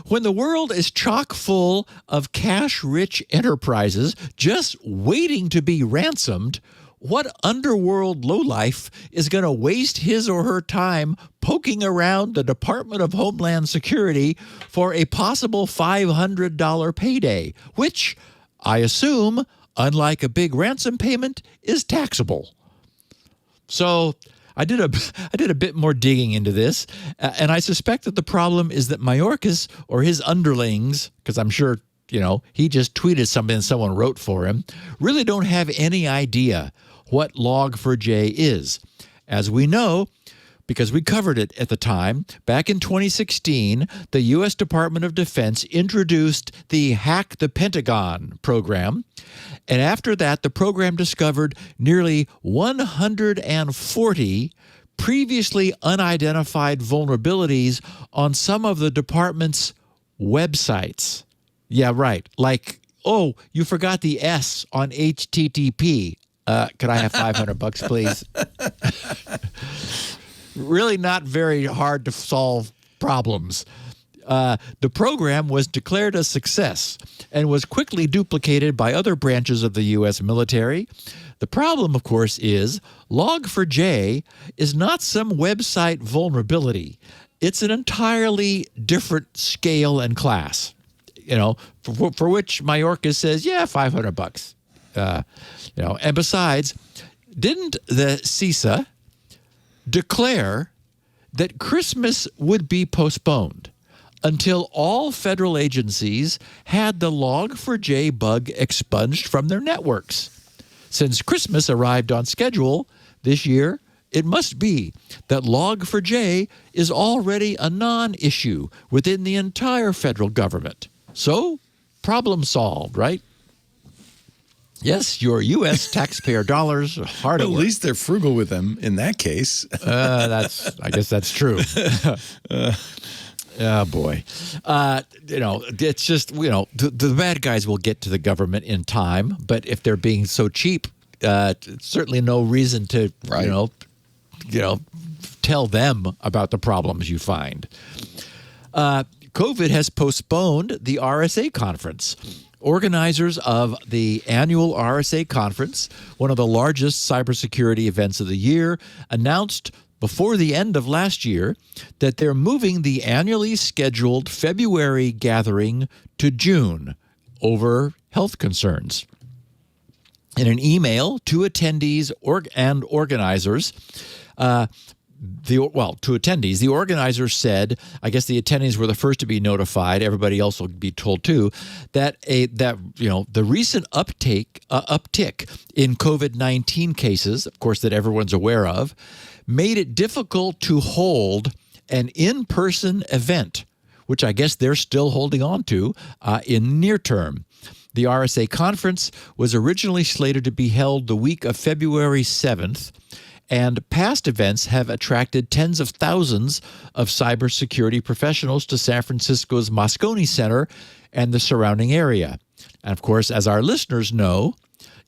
When the world is chock full of cash-rich enterprises just waiting to be ransomed, what underworld lowlife is going to waste his or her time poking around the Department of Homeland Security for a possible $500 payday, which I assume, unlike a big ransom payment, is taxable? So I did a bit more digging into this, and I suspect that the problem is that Mayorkas or his underlings, because I'm sure, he just tweeted something that someone wrote for him, really don't have any idea what Log4j is. As we know, because we covered it at the time, back in 2016, the U.S. Department of Defense introduced the Hack the Pentagon program. And after that, the program discovered nearly 140 previously unidentified vulnerabilities on some of the department's websites. Yeah, right. Like, oh, you forgot the S on HTTP. Could I have $500, please? Really not very hard to solve problems. The program was declared a success and was quickly duplicated by other branches of the U.S. military. The problem, of course, is Log4j is not some website vulnerability. It's an entirely different scale and class, for which Mayorkas says, yeah, $500. And besides, didn't the CISA declare that Christmas would be postponed until all federal agencies had the Log4j bug expunged from their networks? Since Christmas arrived on schedule this year, it must be that Log4j is already a non-issue within the entire federal government. So, problem solved, right? Yes, your U.S. taxpayer dollars are hard at work. At least they're frugal with them in that case. I guess that's true. Oh, boy. It's just, the bad guys will get to the government in time, but if they're being so cheap, certainly no reason to, tell them about the problems you find. COVID has postponed the RSA Conference. Organizers of the annual RSA Conference, one of the largest cybersecurity events of the year, announced before the end of last year that they're moving the annually scheduled February gathering to June over health concerns. In an email to attendees and organizers, the organizers said, I guess the attendees were the first to be notified. Everybody else will be told too, that the recent uptick in COVID-19 cases, of course, that everyone's aware of, made it difficult to hold an in-person event, which I guess they're still holding on to in the near term. The RSA Conference was originally slated to be held the week of February 7th, and past events have attracted tens of thousands of cybersecurity professionals to San Francisco's Moscone Center and the surrounding area. And of course, as our listeners know,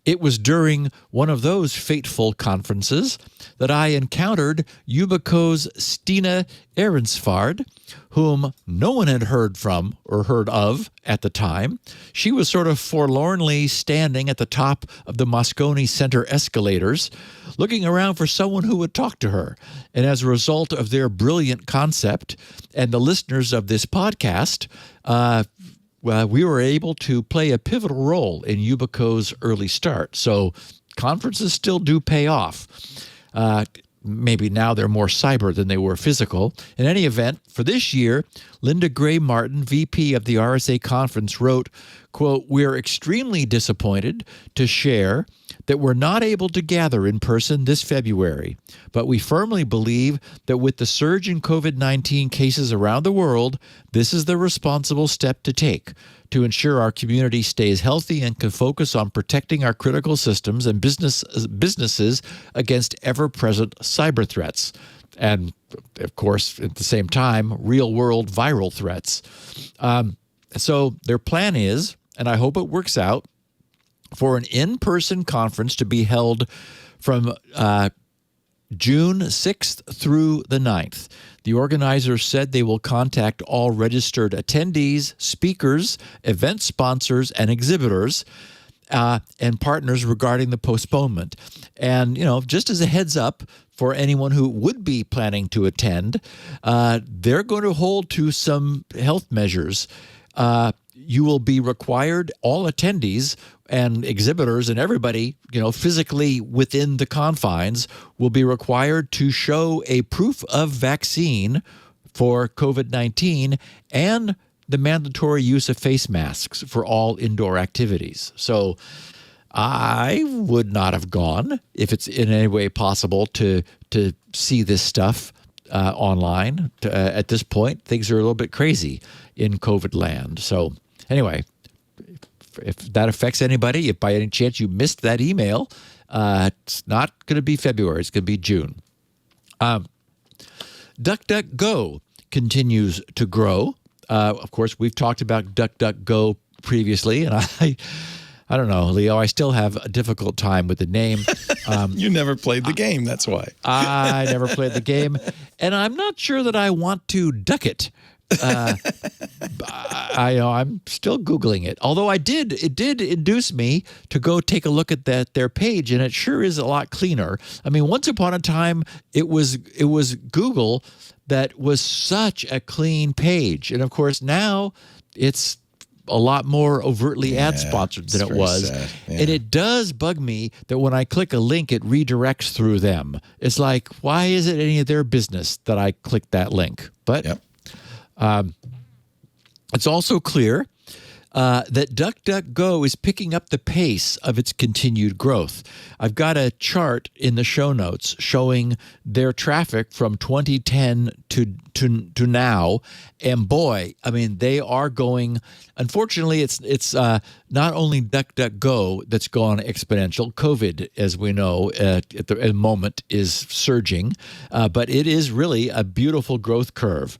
it was during one of those fateful conferences that I encountered Yubico's Stina Ehrensvard, whom no one had heard from or heard of at the time. She was sort of forlornly standing at the top of the Moscone Center escalators, looking around for someone who would talk to her. And as a result of their brilliant concept and the listeners of this podcast, we were able to play a pivotal role in Yubico's early start. So conferences still do pay off. Maybe now they're more cyber than they were physical. In any event, for this year, Linda Gray Martin, VP of the RSA Conference, wrote, quote, "We're extremely disappointed to share that we're not able to gather in person this February, but we firmly believe that with the surge in COVID-19 cases around the world, this is the responsible step to take to ensure our community stays healthy and can focus on protecting our critical systems and businesses against ever-present cyber threats." And, of course, at the same time, real-world viral threats. So their plan is, and I hope it works out, for an in-person conference to be held from June 6th through the 9th. The organizers said they will contact all registered attendees, speakers, event sponsors, and exhibitors and partners regarding the postponement. And, just as a heads up for anyone who would be planning to attend, they're going to hold to some health measures. You will be required, all attendees and exhibitors and everybody, physically within the confines, will be required to show a proof of vaccine for COVID-19 and the mandatory use of face masks for all indoor activities. So I would not have gone if it's in any way possible to see this stuff online. At this point, things are a little bit crazy in COVID land. So anyway, if that affects anybody, if by any chance you missed that email, it's not going to be February. It's going to be June. DuckDuckGo continues to grow. Of course, we've talked about DuckDuckGo previously, and I don't know, Leo, I still have a difficult time with the name. You never played the game, that's why. I never played the game, and I'm not sure that I want to duck it. I'm still Googling it. Although it did induce me to go take a look at their page, and it sure is a lot cleaner. I mean, once upon a time, it was Google that was such a clean page. And of course, now it's a lot more overtly ad-sponsored than it was. Sad. Yeah. And it does bug me that when I click a link, it redirects through them. It's like, why is it any of their business that I click that link? But it's also clear that DuckDuckGo is picking up the pace of its continued growth. I've got a chart in the show notes showing their traffic from 2010 to now, and boy, I mean, they are going. Unfortunately, it's not only DuckDuckGo that's gone exponential. COVID, as we know, at the moment is surging, but it is really a beautiful growth curve.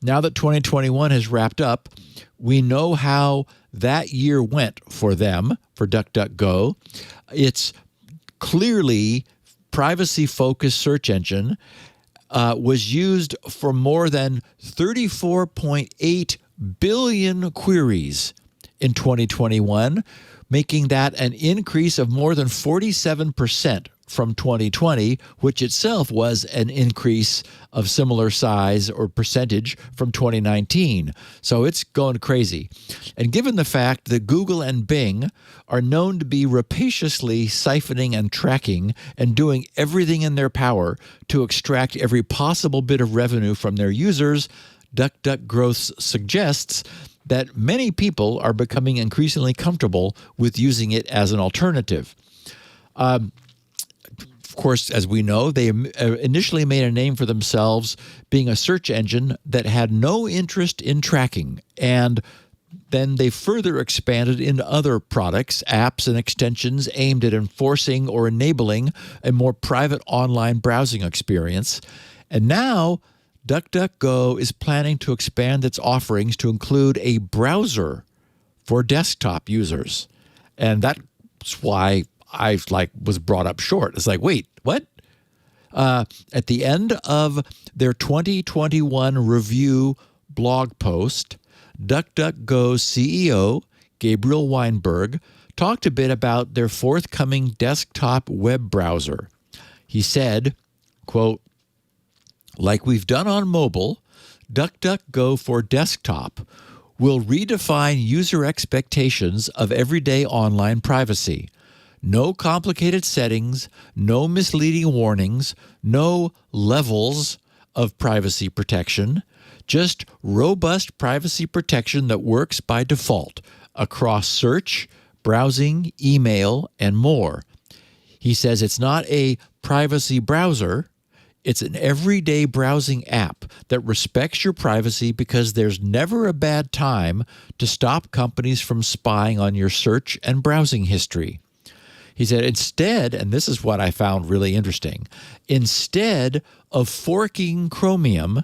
Now that 2021 has wrapped up, we know how that year went for them, for DuckDuckGo. It's clearly privacy-focused search engine was used for more than 34.8 billion queries in 2021, making that an increase of more than 47% from 2020, which itself was an increase of similar size or percentage from 2019. So it's going crazy. And given the fact that Google and Bing are known to be rapaciously siphoning and tracking and doing everything in their power to extract every possible bit of revenue from their users, DuckDuckGo suggests that many people are becoming increasingly comfortable with using it as an alternative. Of course, as we know, they initially made a name for themselves being a search engine that had no interest in tracking, and then they further expanded into other products, apps, and extensions aimed at enforcing or enabling a more private online browsing experience. And now DuckDuckGo is planning to expand its offerings to include a browser for desktop users. And that's why I was brought up short. It's like, wait, what? At the end of their 2021 review blog post, DuckDuckGo's CEO, Gabriel Weinberg, talked a bit about their forthcoming desktop web browser. He said, quote, "Like we've done on mobile, DuckDuckGo for desktop will redefine user expectations of everyday online privacy. No complicated settings, no misleading warnings, no levels of privacy protection, just robust privacy protection that works by default across search, browsing, email, and more." He says it's not a privacy browser. It's an everyday browsing app that respects your privacy because there's never a bad time to stop companies from spying on your search and browsing history. He said, instead, and this is what I found really interesting, instead of forking Chromium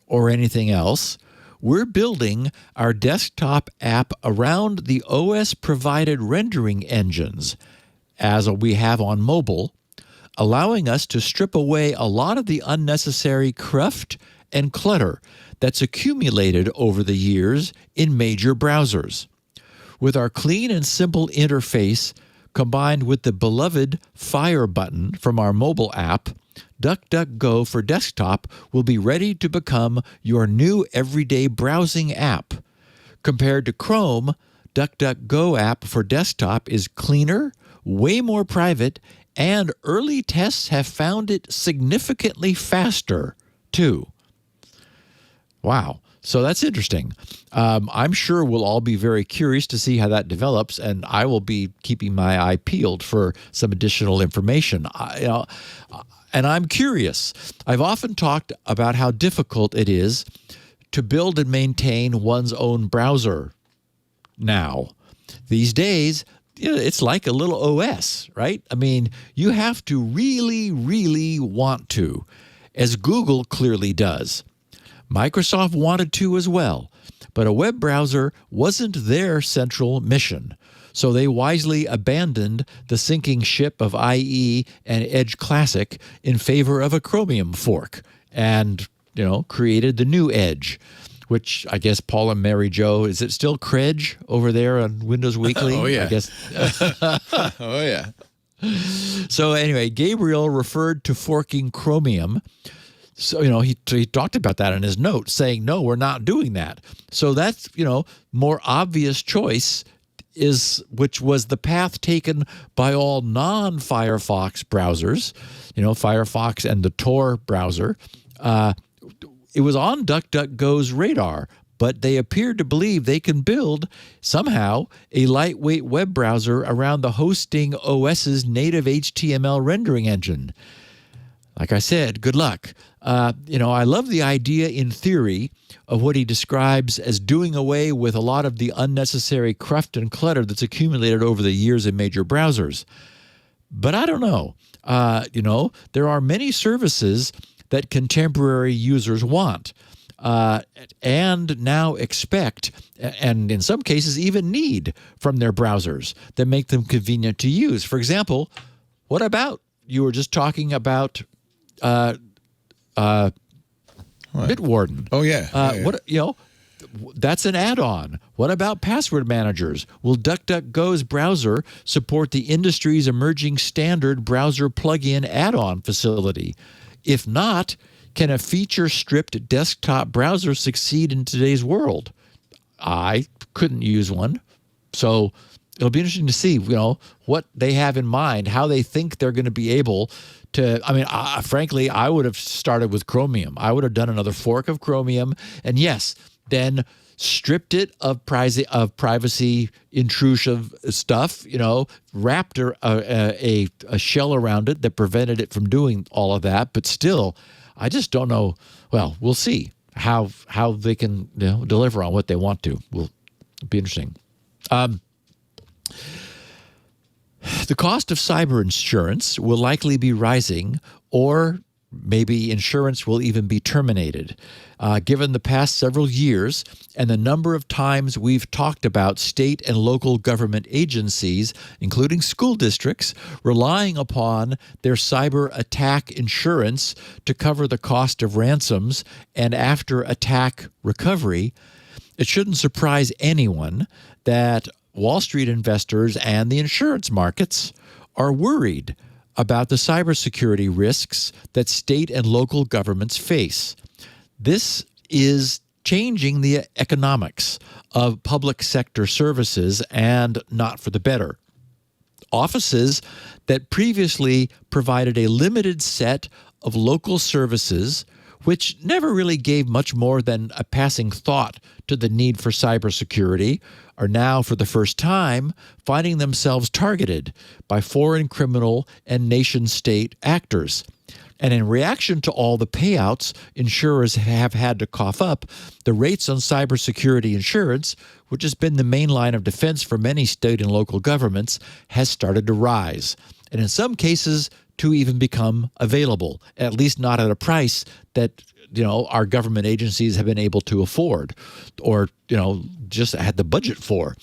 or anything else, we're building our desktop app around the OS-provided rendering engines, as we have on mobile, allowing us to strip away a lot of the unnecessary cruft and clutter that's accumulated over the years in major browsers. With our clean and simple interface, combined with the beloved Fire button from our mobile app, DuckDuckGo for desktop will be ready to become your new everyday browsing app. Compared to Chrome, DuckDuckGo app for desktop is cleaner, way more private, and early tests have found it significantly faster, too. Wow. So that's interesting. I'm sure we'll all be very curious to see how that develops, and I will be keeping my eye peeled for some additional information. And I'm curious. I've often talked about how difficult it is to build and maintain one's own browser now. These days, it's like a little OS, right? I mean, you have to really, really want to, as Google clearly does. Microsoft wanted to as well, but a web browser wasn't their central mission. So they wisely abandoned the sinking ship of IE and Edge Classic in favor of a Chromium fork and, created the new Edge, which I guess Paul and Mary Jo, is it still Credge over there on Windows Weekly? Oh, yeah. I guess. Oh, yeah. So anyway, Gabriel referred to forking Chromium. So, he talked about that in his note, saying, no, we're not doing that. So that's, more obvious choice which was the path taken by all non-Firefox browsers, Firefox and the Tor browser. It was on DuckDuckGo's radar, but they appeared to believe they can build, somehow, a lightweight web browser around the hosting OS's native HTML rendering engine. Like I said, good luck. I love the idea in theory of what he describes as doing away with a lot of the unnecessary cruft and clutter that's accumulated over the years in major browsers. But I don't know. There are many services that contemporary users want and now expect, and in some cases even need from their browsers that make them convenient to use. For example, what about you were just talking about Bitwarden. Oh, yeah. What that's an add-on. What about password managers? Will DuckDuckGo's browser support the industry's emerging standard browser plugin add-on facility? If not, can a feature-stripped desktop browser succeed in today's world? I couldn't use one. So it'll be interesting to see, what they have in mind, how they think they're going to be able to. I mean, frankly, I would have started with Chromium. I would have done another fork of Chromium, and yes, then stripped it of privacy intrusive stuff, wrapped a shell around it that prevented it from doing all of that. But still, I just don't know. Well, we'll see how they can deliver on what they want to. Will be interesting. The cost of cyber insurance will likely be rising, or maybe insurance will even be terminated. Given the past several years and the number of times we've talked about state and local government agencies, including school districts, relying upon their cyber attack insurance to cover the cost of ransoms and after-attack recovery, it shouldn't surprise anyone that Wall Street investors and the insurance markets are worried about the cybersecurity risks that state and local governments face. This is changing the economics of public sector services, and not for the better. Offices that previously provided a limited set of local services, which never really gave much more than a passing thought to the need for cybersecurity, are now, for the first time, finding themselves targeted by foreign criminal and nation-state actors. And in reaction to all the payouts insurers have had to cough up, the rates on cybersecurity insurance, which has been the main line of defense for many state and local governments, has started to rise. And in some cases, to even become available, at least not at a price that our government agencies have been able to afford, or just had the budget for.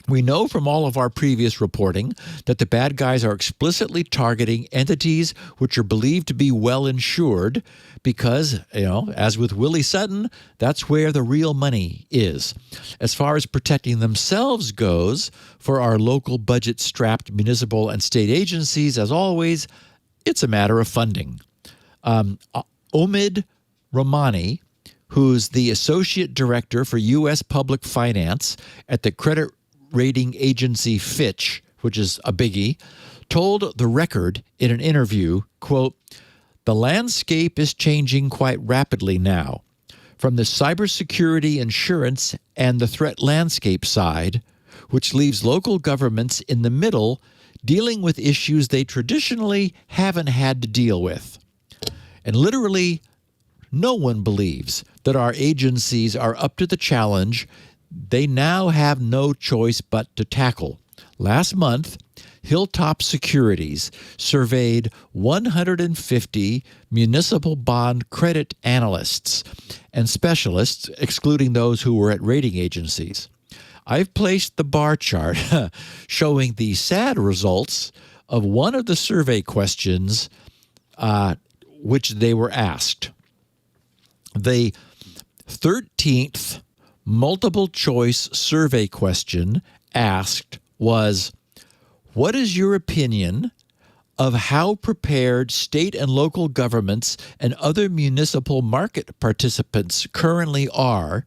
We know from all of our previous reporting that the bad guys are explicitly targeting entities which are believed to be well insured because, as with Willie Sutton, that's where the real money is. As far as protecting themselves goes, for our local budget-strapped municipal and state agencies, as always, it's a matter of funding. Omid Romani, who's the Associate Director for U.S. Public Finance at the credit rating agency Fitch, which is a biggie, told The Record in an interview, quote, "The landscape is changing quite rapidly now. From the cybersecurity insurance and the threat landscape side, which leaves local governments in the middle dealing with issues they traditionally haven't had to deal with. And literally, no one believes that our agencies are up to the challenge they now have no choice but to tackle. Last month, Hilltop Securities surveyed 150 municipal bond credit analysts and specialists, excluding those who were at rating agencies. I've placed the bar chart showing the sad results of one of the survey questions which they were asked. The 13th multiple choice survey question asked was, what is your opinion of how prepared state and local governments and other municipal market participants currently are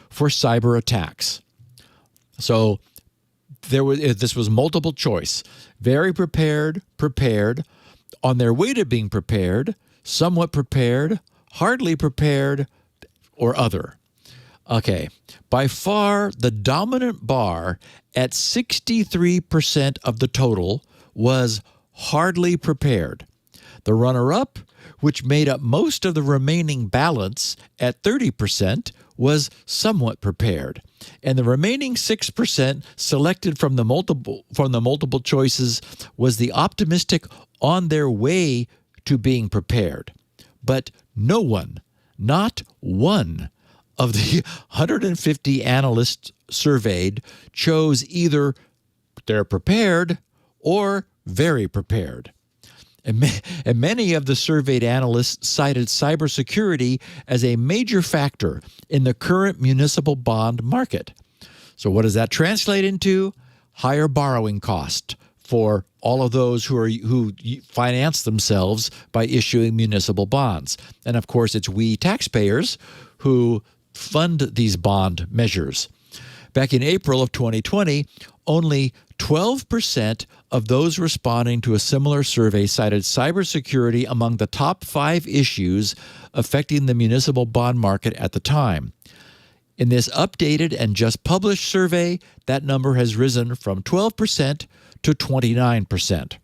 for cyber attacks? So this was multiple choice. Very prepared, on their way to being prepared, somewhat prepared, hardly prepared, or other. Okay, by far the dominant bar at 63% of the total was hardly prepared. The runner-up, which made up most of the remaining balance at 30%, was somewhat prepared. And the remaining 6% selected from the multiple choices was the optimistic on their way to being prepared. But no one, not one, of the 150 analysts surveyed chose either they're prepared or very prepared. And many of the surveyed analysts cited cybersecurity as a major factor in the current municipal bond market. So what does that translate into? Higher borrowing cost for all of those who finance themselves by issuing municipal bonds. And of course, it's we taxpayers who fund these bond measures. Back in April of 2020, only 12% of those responding to a similar survey cited cybersecurity among the top 5 issues affecting the municipal bond market at the time. In this updated and just published survey, that number has risen from 12% to 29%.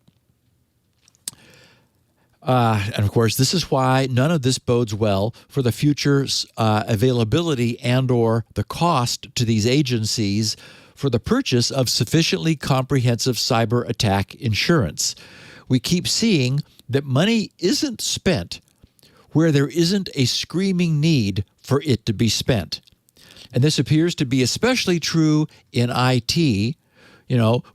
And of course, this is why none of this bodes well for the future availability and or the cost to these agencies for the purchase of sufficiently comprehensive cyber attack insurance. We keep seeing that money isn't spent where there isn't a screaming need for it to be spent. And this appears to be especially true in IT,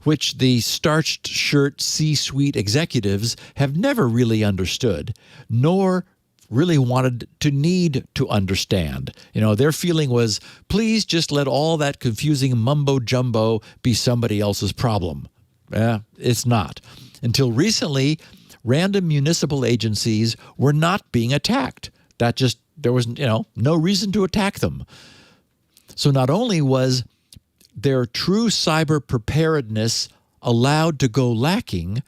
which the starched shirt C-suite executives have never really understood, nor really wanted to need to understand. Their feeling was, please just let all that confusing mumbo-jumbo be somebody else's problem. It's not. Until recently, random municipal agencies were not being attacked. There was, no reason to attack them. So not only was their true cyber preparedness allowed to go lacking,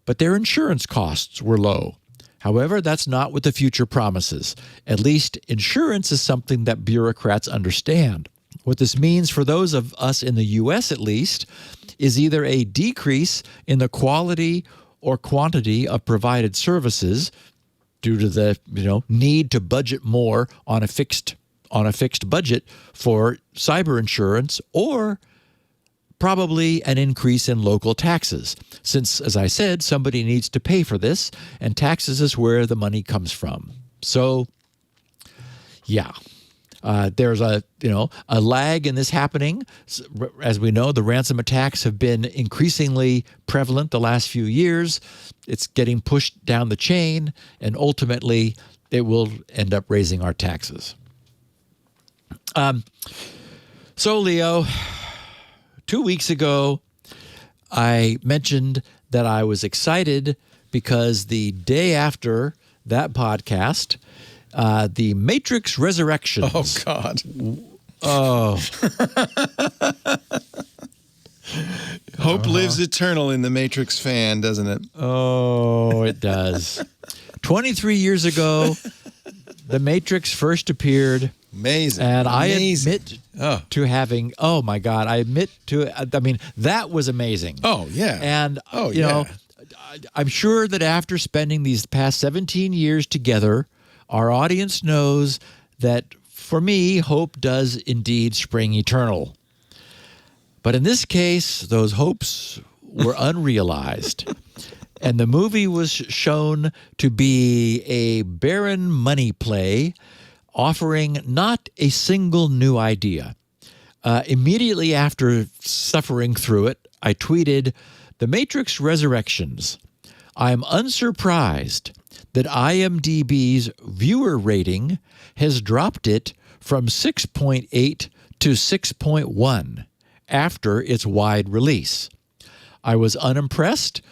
but their insurance costs were low. However, that's not what the future promises. At least insurance is something that bureaucrats understand. What this means for those of us in the U.S. at least is either a decrease in the quality or quantity of provided services due to the need to budget more on a fixed budget for cyber insurance, or probably an increase in local taxes, since, as I said, somebody needs to pay for this, and taxes is where the money comes from. So, there's a lag in this happening. As we know, the ransom attacks have been increasingly prevalent the last few years. It's getting pushed down the chain, and ultimately, it will end up raising our taxes. So, Leo, 2 weeks ago, I mentioned that I was excited because the day after that podcast, the Matrix Resurrections. Oh, God. Oh. Hope lives eternal in the Matrix fan, doesn't it? Oh, it does. 23 years ago, the Matrix first appeared. Amazing. And amazing. I admit to having, that was amazing. Oh, yeah. And, I'm sure that after spending these past 17 years together, our audience knows that for me, hope does indeed spring eternal. But in this case, those hopes were unrealized. And the movie was shown to be a barren money play, offering not a single new idea. Immediately after suffering through it, I tweeted, "The Matrix Resurrections. I'm unsurprised that IMDb's viewer rating has dropped it from 6.8 to 6.1 after its wide release. I was unimpressed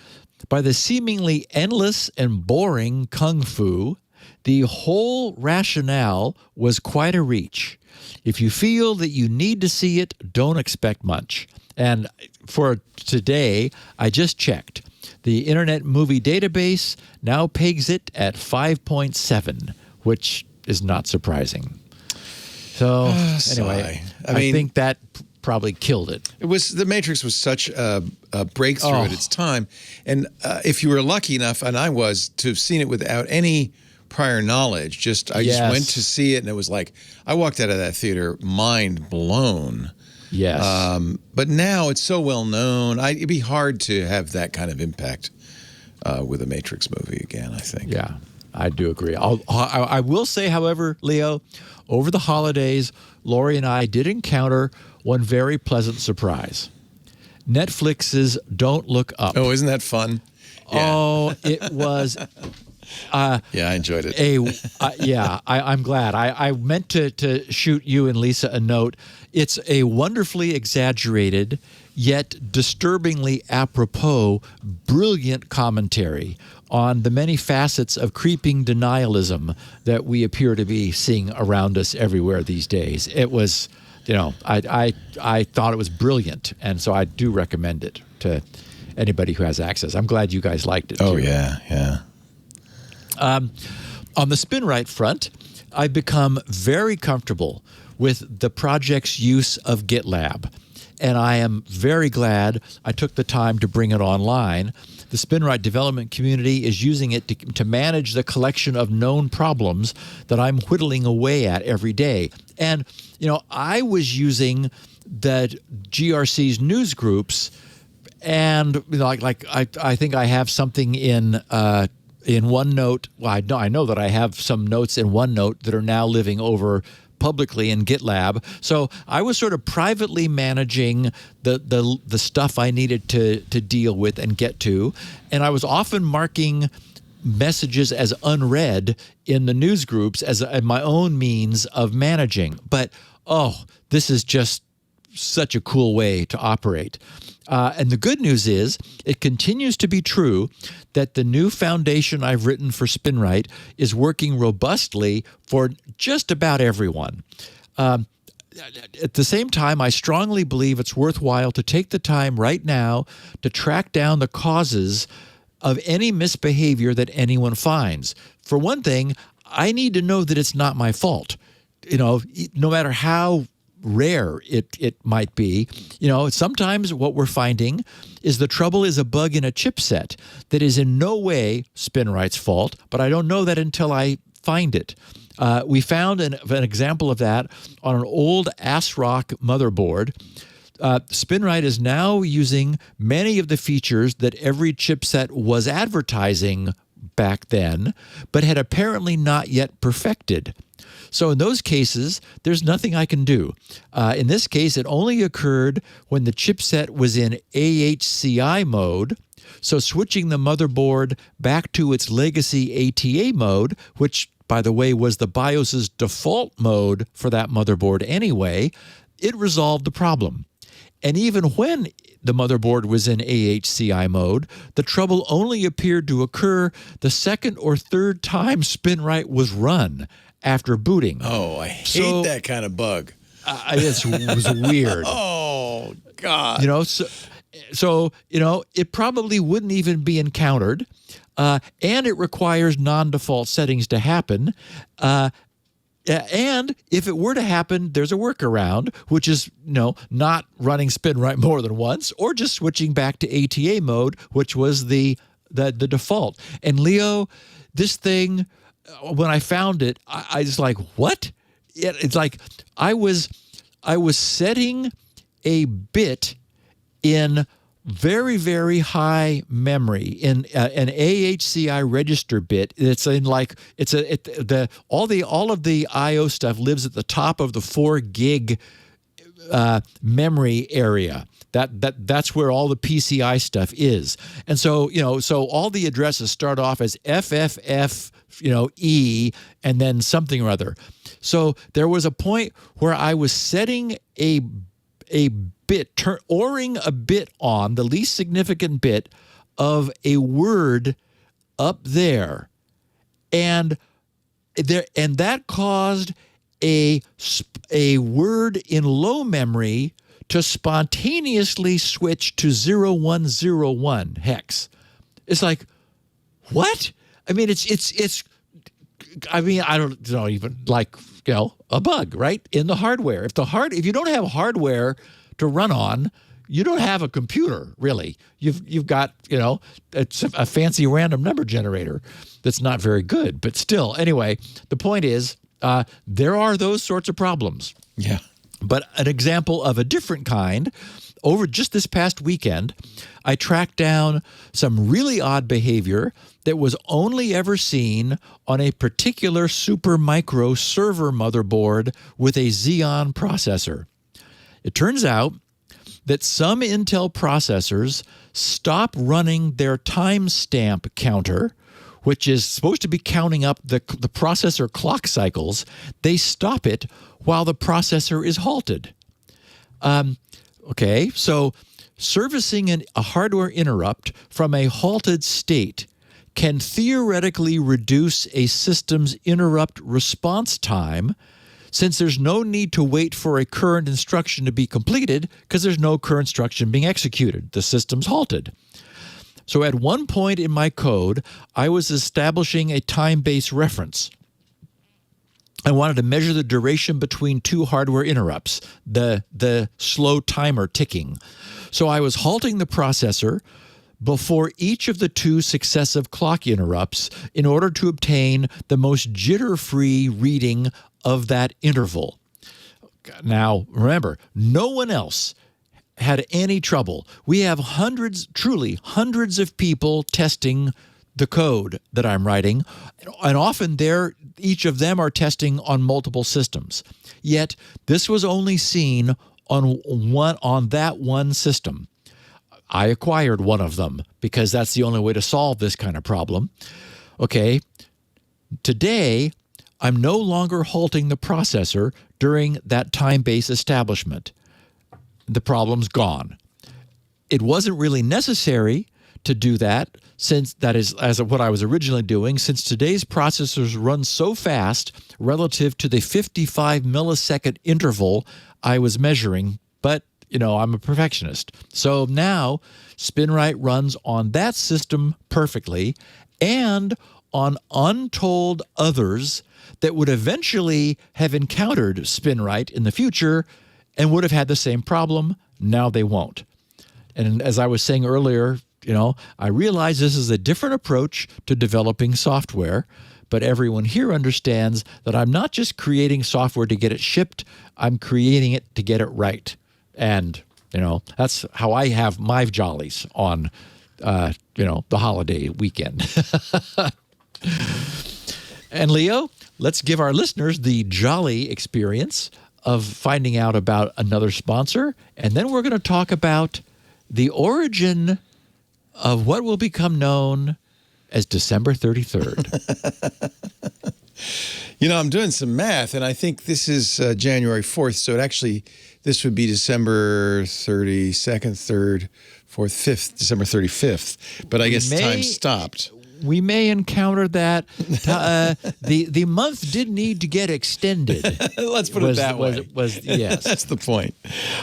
by the seemingly endless and boring kung fu. The whole rationale was quite a reach. If you feel that you need to see it, don't expect much." And for today, I just checked. The Internet Movie Database now pegs it at 5.7, which is not surprising. So anyway, I think that probably killed it. The Matrix was such a breakthrough at its time. And if you were lucky enough, and I was, to have seen it without any prior knowledge, I just went to see it, and it was like, I walked out of that theater mind blown. Yes. But now it's so well known. It'd be hard to have that kind of impact with a Matrix movie again, I think. Yeah, I do agree. I will say, however, Leo, over the holidays, Lori and I did encounter one very pleasant surprise. Netflix's Don't Look Up. Oh, isn't that fun? Oh, it was. Yeah, I enjoyed it. I'm glad. I meant to shoot you and Lisa a note. It's a wonderfully exaggerated, yet disturbingly apropos, brilliant commentary on the many facets of creeping denialism that we appear to be seeing around us everywhere these days. It was, I thought it was brilliant, and so I do recommend it to anybody who has access. I'm glad you guys liked it, too. Oh, yeah. On the SpinRite front, I've become very comfortable with the project's use of GitLab, and I am very glad I took the time to bring it online. The SpinRite development community is using it to manage the collection of known problems that I'm whittling away at every day. And, I was using the GRC's news groups, and I think I have something in OneNote. Well, I know that I have some notes in OneNote that are now living over publicly in GitLab. So I was sort of privately managing the stuff I needed to deal with and get to, and I was often marking messages as unread in the news groups as my own means of managing. But this is just such a cool way to operate. And the good news is it continues to be true that the new foundation I've written for SpinRite is working robustly for just about everyone. At the same time, I strongly believe it's worthwhile to take the time right now to track down the causes of any misbehavior that anyone finds. For one thing, I need to know that it's not my fault. No matter how rare it might be, sometimes what we're finding is the trouble is a bug in a chipset that is in no way SpinRite's fault, but I don't know that until I find it. We found an example of that on an old ASRock motherboard. SpinRite is now using many of the features that every chipset was advertising back then, but had apparently not yet perfected. So in those cases, there's nothing I can do. In this case, it only occurred when the chipset was in AHCI mode. So switching the motherboard back to its legacy ATA mode, which, by the way, was the BIOS's default mode for that motherboard anyway, it resolved the problem. And even when the motherboard was in AHCI mode, the trouble only appeared to occur the second or third time SpinRite was run after booting. Oh, I hate that kind of bug. It was weird. Oh, God. It probably wouldn't even be encountered, and it requires non-default settings to happen. And if it were to happen, there's a workaround, which is, not running SpinRite more than once, or just switching back to ATA mode, which was the default. And Leo, this thing, when I found it, I was like, what? It's like I was setting a bit in very, very high memory in an AHCI register bit. It's in all of the IO stuff lives at the top of the 4 gig memory area. That's where all the PCI stuff is. And so all the addresses start off as FFF, E, and then something or other. So there was a point where I was setting a bit, oring a bit on the least significant bit of a word up there, and that caused a word in low memory to spontaneously switch to 0101 hex. It's like, what? I mean, it's. I mean, I don't know, even like a bug, right, in the hardware. If you don't have hardware to run on, you don't have a computer, really. You've got, it's a fancy random number generator that's not very good, but still. Anyway, the point is, there are those sorts of problems. Yeah. But an example of a different kind, over just this past weekend, I tracked down some really odd behavior that was only ever seen on a particular Supermicro server motherboard with a Xeon processor. It turns out that some Intel processors stop running their timestamp counter, which is supposed to be counting up the processor clock cycles. They stop it while the processor is halted. Okay, so servicing a hardware interrupt from a halted state can theoretically reduce a system's interrupt response time, since there's no need to wait for a current instruction to be completed because there's no current instruction being executed. The system's halted. So at one point in my code, I was establishing a time-based reference. I wanted to measure the duration between two hardware interrupts, the slow timer ticking. So I was halting the processor before each of the two successive clock interrupts in order to obtain the most jitter-free reading of that interval. Now, remember, no one else had any trouble. We have hundreds of people testing the code that I'm writing, and often each of them are testing on multiple systems. Yet this was only seen on that one system. I acquired one of them because that's the only way to solve this kind of problem. Okay, today I'm no longer halting the processor during that time-based establishment. The problem's gone. It wasn't really necessary to do that, since that is as of what I was originally doing, since today's processors run so fast relative to the 55 millisecond interval I was measuring. But, I'm a perfectionist. So now SpinRite runs on that system perfectly and on untold others that would eventually have encountered SpinRite in the future and would have had the same problem. Now they won't. And as I was saying earlier, I realize this is a different approach to developing software, but everyone here understands that I'm not just creating software to get it shipped, I'm creating it to get it right. And, that's how I have my jollies on, the holiday weekend. And Leo, let's give our listeners the jolly experience of finding out about another sponsor, and then we're going to talk about the origin of what will become known as December 33rd. I'm doing some math, and I think this is January 4th, so this would be December 32nd, 3rd, 4th, 5th, December 35th. But I guess time stopped. We may encounter that. The month did need to get extended. Let's put it that way. Yes. That's the point.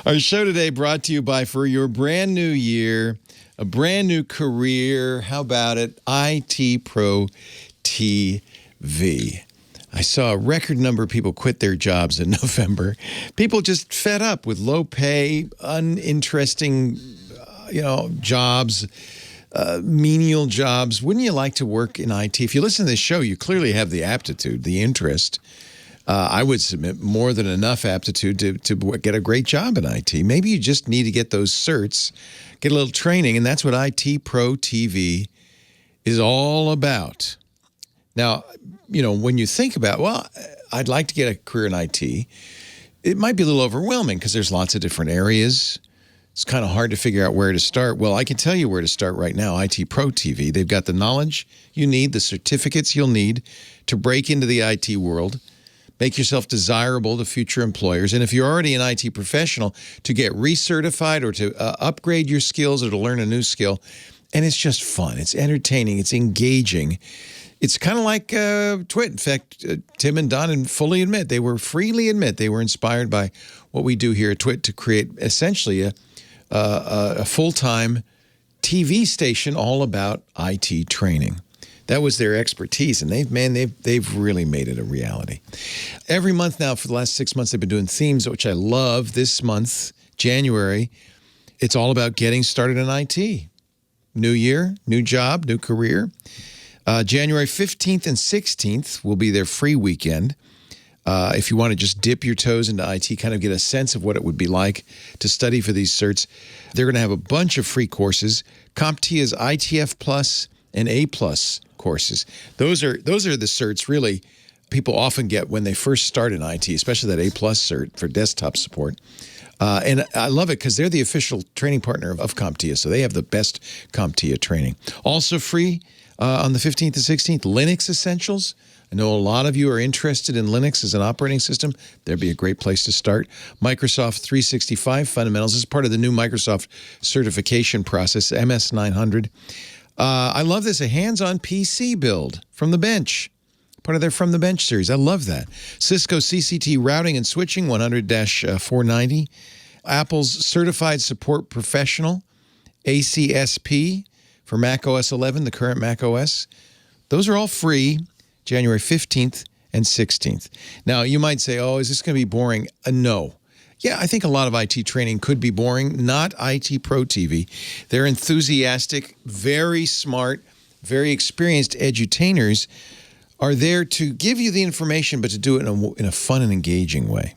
Our show today brought to you by, for your brand new year, a brand new career. How about it? IT Pro TV. I saw a record number of people quit their jobs in November. People just fed up with low pay, uninteresting, jobs. Menial jobs. Wouldn't you like to work in IT? If you listen to this show, you clearly have the aptitude, the interest. I would submit more than enough aptitude to get a great job in IT. Maybe you just need to get those certs, get a little training, and that's what IT Pro TV is all about. Now, when you think about, I'd like to get a career in IT, it might be a little overwhelming because there's lots of different areas. It's kind of hard to figure out where to start. Well, I can tell you where to start right now. IT Pro TV. They've got the knowledge you need, the certificates you'll need to break into the IT world, make yourself desirable to future employers. And if you're already an IT professional, to get recertified or to upgrade your skills or to learn a new skill. And it's just fun. It's entertaining. It's engaging. It's kind of like TWiT. In fact, Tim and Don freely admit they were inspired by what we do here at TWiT to create essentially a full-time TV station all about IT training. That was their expertise, and they've really made it a reality. Every month now for the last 6 months, they've been doing themes, which I love. This month, January, it's all about getting started in IT. New year, new job, new career. January 15th and 16th will be their free weekend. If you want to just dip your toes into IT, kind of get a sense of what it would be like to study for these certs, they're going to have a bunch of free courses. CompTIA's ITF Plus and A Plus courses. Those are the certs really people often get when they first start in IT, especially that A Plus cert for desktop support. And I love it because they're the official training partner of CompTIA, so they have the best CompTIA training. Also free on the 15th and 16th, Linux Essentials. I know a lot of you are interested in Linux as an operating system. There'd be a great place to start. Microsoft 365 Fundamentals. This is part of the new Microsoft certification process, MS900. I love this, a hands-on PC build from the bench. Part of their From the Bench series. I love that. Cisco CCT Routing and Switching 100-490. Apple's Certified Support Professional, ACSP, for Mac OS 11, the current Mac OS. Those are all free January 15th and 16th. Now, you might say, oh, is this going to be boring? No. Yeah, I think a lot of IT training could be boring. Not IT Pro TV. They're enthusiastic, very smart, very experienced edutainers are there to give you the information, but to do it in a fun and engaging way.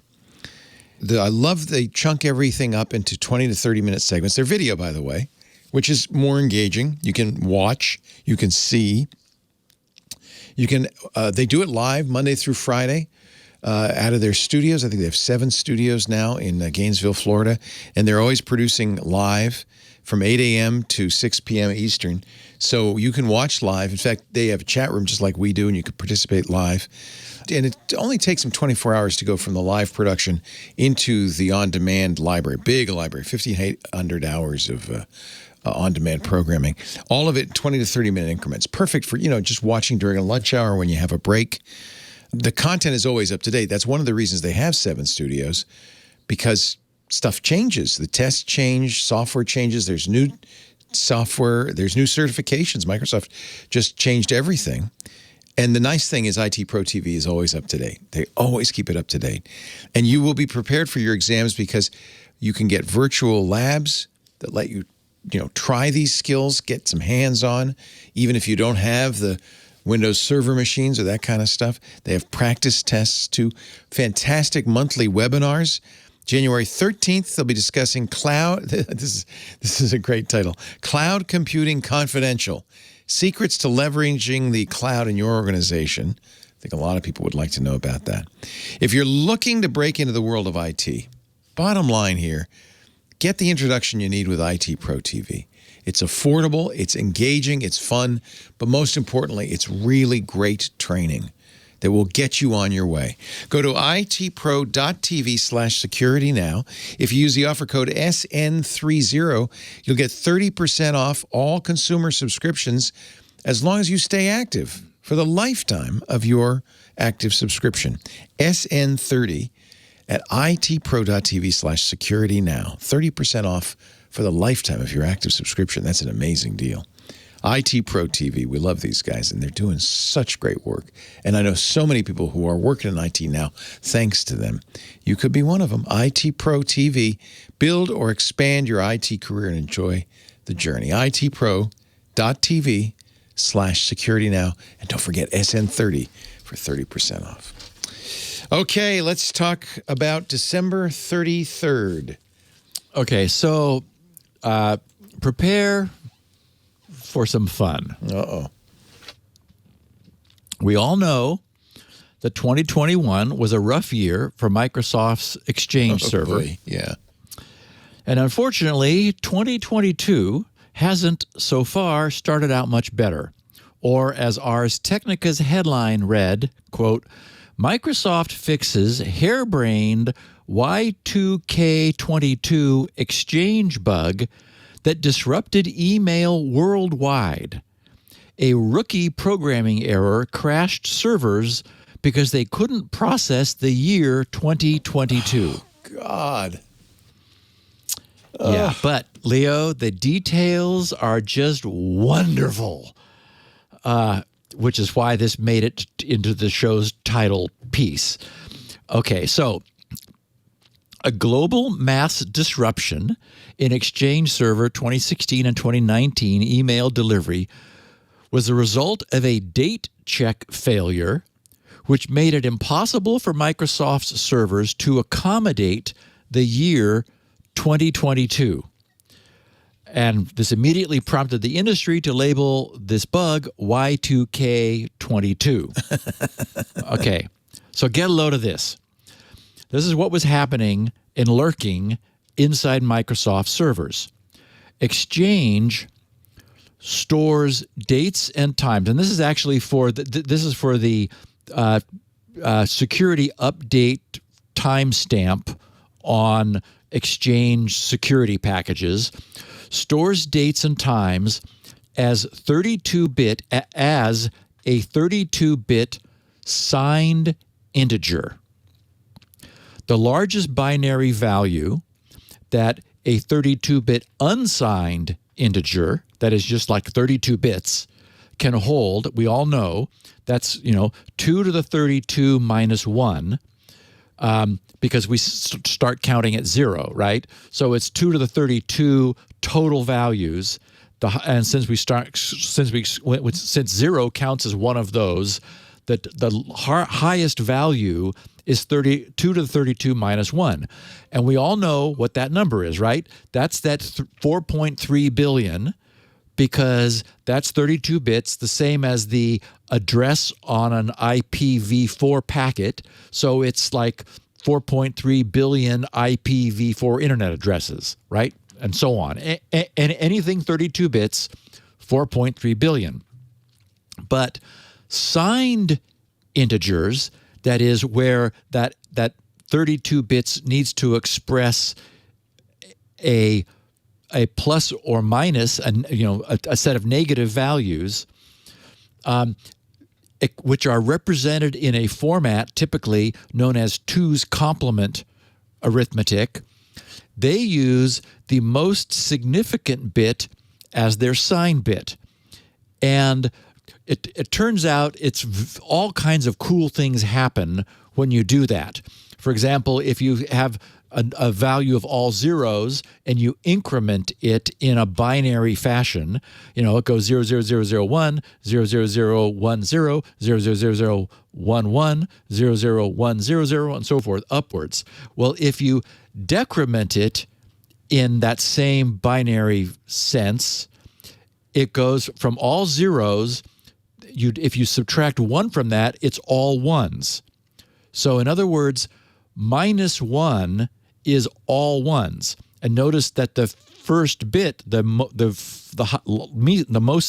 I love they chunk everything up into 20 to 30-minute segments. They're video, by the way, which is more engaging. You can watch, you can see. You can. They do it live Monday through Friday out of their studios. I think they have 7 studios now in Gainesville, Florida, and they're always producing live from 8 a.m. to 6 p.m. Eastern. So you can watch live. In fact, they have a chat room just like we do, and you can participate live. And it only takes them 24 hours to go from the live production into the on-demand library, big library, 1,500 hours of on-demand programming. All of it in 20 to 30-minute increments. Perfect for, just watching during a lunch hour when you have a break. The content is always up to date. That's one of the reasons they have 7 studios, because stuff changes. The tests change, software changes. There's new software. There's new certifications. Microsoft just changed everything. And the nice thing is IT Pro TV is always up to date. They always keep it up to date. And you will be prepared for your exams because you can get virtual labs that let you, try these skills, get some hands-on, even if you don't have the Windows Server machines or that kind of stuff. They have practice tests too. Fantastic monthly webinars. January 13th, they'll be discussing cloud. This is a great title. Cloud Computing Confidential. Secrets to leveraging the cloud in your organization. I think a lot of people would like to know about that. If you're looking to break into the world of IT, bottom line here, get the introduction you need with IT Pro TV. It's affordable, it's engaging, it's fun, but most importantly, it's really great training that will get you on your way. Go to itpro.tv/security now. If you use the offer code SN30, you'll get 30% off all consumer subscriptions as long as you stay active for the lifetime of your active subscription. SN30 at itpro.tv/security now. 30% off for the lifetime of your active subscription. That's an amazing deal. IT Pro TV, we love these guys, and they're doing such great work. And I know so many people who are working in IT now, thanks to them. You could be one of them. IT Pro TV. Build or expand your IT career and enjoy the journey. itpro.tv/security now. And don't forget SN30 for 30% off. Okay, let's talk about December 33rd. Okay, so prepare for some fun. Uh-oh. We all know that 2021 was a rough year for Microsoft's Exchange server. Boy. Yeah. And unfortunately, 2022 hasn't so far started out much better. Or as Ars Technica's headline read, quote, Microsoft fixes harebrained Y2K22 Exchange bug that disrupted email worldwide. A rookie programming error crashed servers because they couldn't process the year 2022. Oh, God. Yeah, but, Leo, the details are just wonderful, which is why this made it into the show's title piece. Okay, so a global mass disruption in Exchange Server 2016 and 2019 email delivery was the result of a date check failure, which made it impossible for Microsoft's servers to accommodate the year 2022. And this immediately prompted the industry to label this bug Y2K22. Okay, so get a load of this. This is what was happening and lurking inside Microsoft servers. Exchange stores dates and times, and this is actually for the security update timestamp on Exchange security packages. Stores dates and times as 32-bit as a 32-bit signed integer. The largest binary value that a 32-bit unsigned integer, that is just like 32 bits, can hold, we all know, that's 2 to the 32 minus 1, because we start counting at 0, right? So it's 2 to the 32 total values. And since 0 counts as one of those, the highest value is 2 to the 32 minus 1. And we all know what that number is, right? That's that 4.3 billion, because that's 32 bits, the same as the address on an IPv4 packet. So it's like 4.3 billion IPv4 internet addresses, right? And so on. And anything 32 bits, 4.3 billion. But signed integers, that is where that 32 bits needs to express a plus or minus, a set of negative values, which are represented in a format typically known as 2's complement arithmetic. They use the most significant bit as their sign bit. And it turns out all kinds of cool things happen when you do that. For example, if you have a value of all zeros and you increment it in a binary fashion, it goes 00001, 00010, 00011, 00100, and so forth upwards. Well, if you decrement it in that same binary sense, it goes from all zeros. If you subtract 1 from that, it's all ones. So in other words, minus 1 is all ones. And notice that the first bit, the most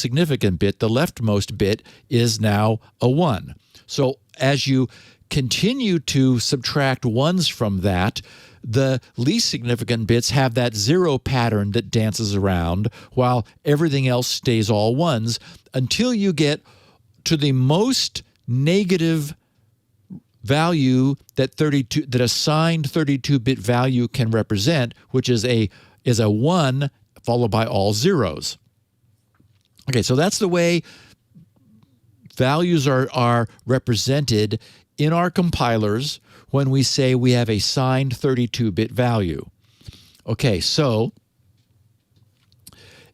significant bit, the leftmost bit, is now a 1. So as you continue to subtract ones from that, the least significant bits have that 0 pattern that dances around while everything else stays all ones until you get to the most negative value that a signed 32-bit value can represent, which is a 1 followed by all zeros. Okay, so that's the way values are represented in our compilers when we say we have a signed 32-bit value. Okay, so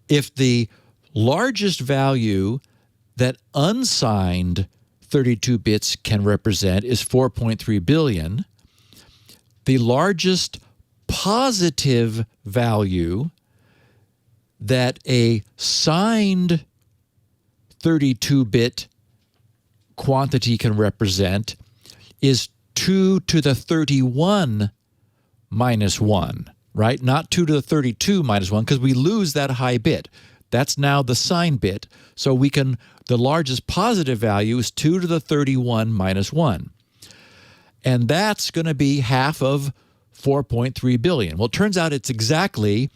if the largest value that unsigned 32 bits can represent is 4.3 billion, the largest positive value that a signed 32-bit quantity can represent is 2 to the 31 minus 1, right? Not 2 to the 32 minus 1, because we lose that high bit. That's now the sign bit. So the largest positive value is 2 to the 31 minus 1. And that's going to be half of 4.3 billion. Well, it turns out it's exactly